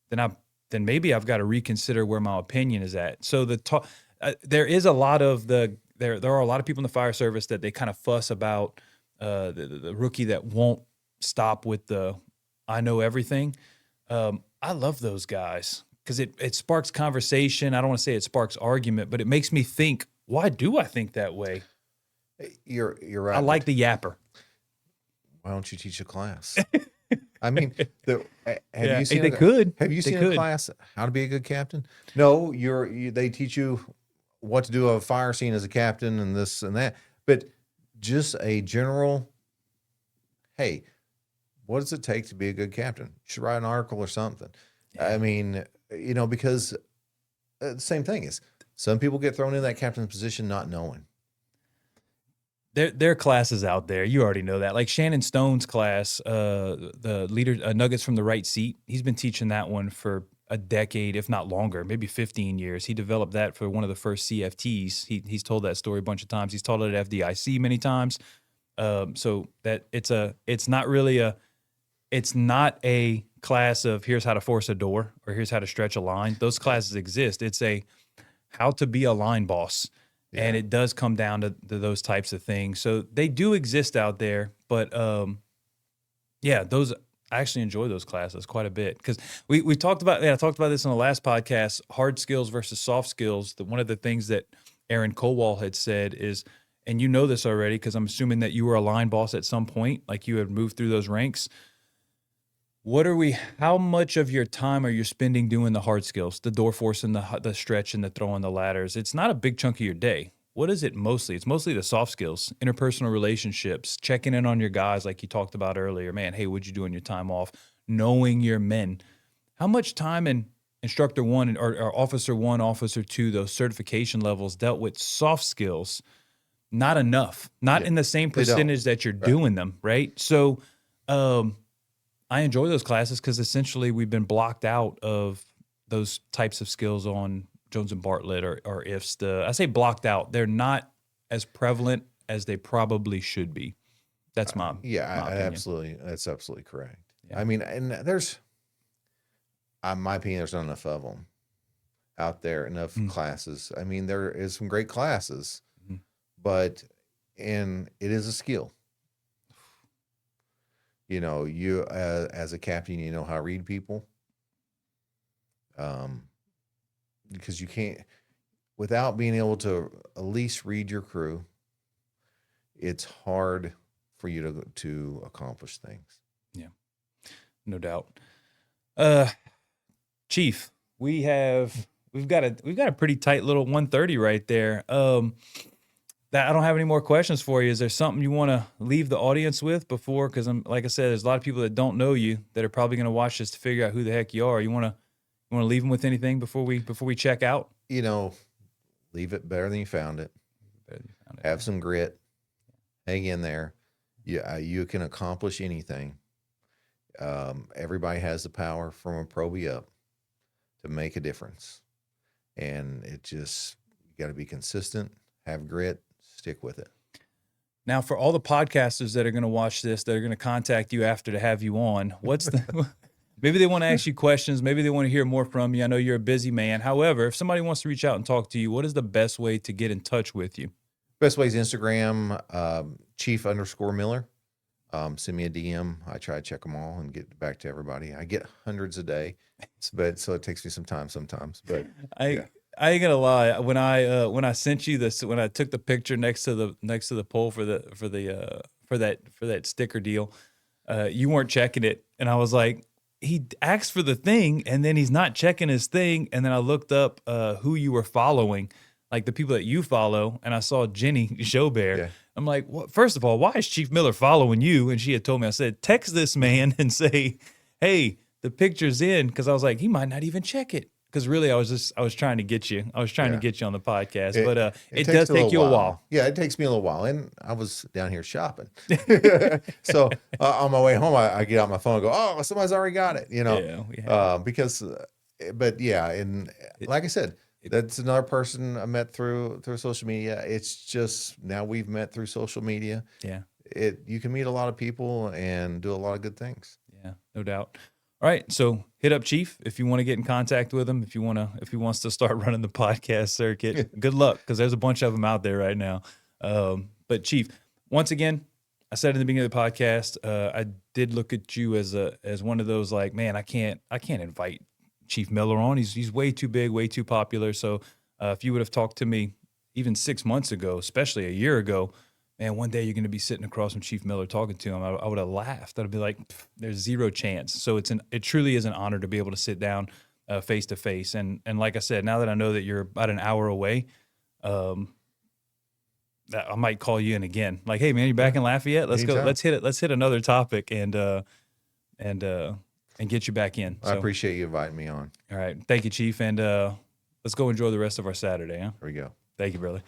then maybe I've got to reconsider where my opinion is at. So there is a lot of there are a lot of people in the fire service that they kind of fuss about the rookie that won't stop with the I know everything. I love those guys because it sparks conversation. I don't want to say it sparks argument, but it makes me think, why do I think that way? You're right. I like the yapper. Why don't you teach a class? I mean, have you seen a class how to be a good captain? No, they teach you what to do a fire scene as a captain and this and that, but just a general, hey, what does it take to be a good captain? You should write an article or something. Yeah. I mean, you know, because the same thing is some people get thrown in that captain's position not knowing. there are classes out there. You already know that. Like Shannon Stone's class, the leader Nuggets from the Right Seat. He's been teaching that one for a decade, if not longer, maybe 15 years. He developed that for one of the first CFTs. He's told that story a bunch of times. He's taught it at FDIC many times. So that it's not a class of here's how to force a door or here's how to stretch a line. Those classes exist. It's a how to be a line boss. Yeah. And it does come down to those types of things. So they do exist out there, but yeah, those I actually enjoy those classes quite a bit because we talked about I talked about this on the last podcast, hard skills versus soft skills. One of the things that Aaron Kowal had said is, and you know this already because I'm assuming that you were a line boss at some point, like you had moved through those ranks. How much of your time are you spending doing the hard skills, the door forcing, the stretch, and the throwing the ladders? It's not a big chunk of your day. What is it mostly? It's mostly the soft skills, interpersonal relationships, checking in on your guys like you talked about earlier. Man, hey, what'd you do in your time off? Knowing your men. How much time in instructor one or officer one, officer two, those certification levels dealt with soft skills? Not enough. Not in the same percentage that you're doing them, right? So, I enjoy those classes because essentially we've been blocked out of those types of skills on Jones and Bartlett or IFSTA. I say blocked out. They're not as prevalent as they probably should be. That's my opinion. Absolutely. That's absolutely correct. Yeah. I mean, and there's, in my opinion, there's not enough of them out there, enough classes. I mean, there is some great classes, but it is a skill. You know, you as a captain, you know how to read people. Because you can't, without being able to at least read your crew, it's hard for you to accomplish things. Yeah, no doubt. Chief, we've got a pretty tight little 130 right there. That I don't have any more questions for you. Is there something you want to leave the audience with before? Because like I said, there's a lot of people that don't know you that are probably going to watch this to figure out who the heck you are. You want to leave them with anything before we check out? You know, leave it better than you found it. Have some grit. Hang in there. Yeah, you can accomplish anything. Everybody has the power from a probie up to make a difference, and you got to be consistent. Have grit. Stick with it. Now, for all the podcasters that are going to watch this, that are going to contact you after to have you on, maybe they want to ask you questions. Maybe they want to hear more from you. I know you're a busy man. However, if somebody wants to reach out and talk to you, what is the best way to get in touch with you? Best way is Instagram, Chief_Miller. Send me a DM. I try to check them all and get back to everybody. I get hundreds a day, so it takes me some time sometimes. But I ain't gonna lie. When I sent you this, when I took the picture next to the poll for that sticker deal, you weren't checking it, and I was like, he asked for the thing, and then he's not checking his thing, and then I looked up who you were following, like the people that you follow, and I saw Jenny Joubert. Yeah. I'm like, well, first of all, why is Chief Miller following you? And she had told me, I said, text this man and say, hey, the picture's in, because I was like, he might not even check it. Because really, I was trying to get you. I was trying to get you on the podcast, but it does take you a while. Yeah, it takes me a little while, and I was down here shopping. So on my way home, I get out my phone and go, "Oh, somebody's already got it," you know. Yeah, and like I said, that's another person I met through social media. It's just now we've met through social media. Yeah, you can meet a lot of people and do a lot of good things. Yeah, no doubt. All right, so hit up Chief if you want to get in contact with him. If he wants to start running the podcast circuit, good luck, because there's a bunch of them out there right now. But Chief, once again, I said in the beginning of the podcast, I did look at you as one of those like, man, I can't invite Chief Miller on. He's way too big, way too popular. So if you would have talked to me even 6 months ago, especially a year ago, man, one day you're going to be sitting across from Chief Miller talking to him, I would have laughed. I'd be like, there's zero chance. So it truly is an honor to be able to sit down face to face. And like I said, now that I know that you're about an hour away, I might call you in again. Like, hey man, you back in Lafayette? Let's Anytime. go. Let's hit another topic and get you back in. I appreciate you inviting me on. All right. Thank you, Chief. And let's go enjoy the rest of our Saturday. Huh? Here we go. Thank you, brother.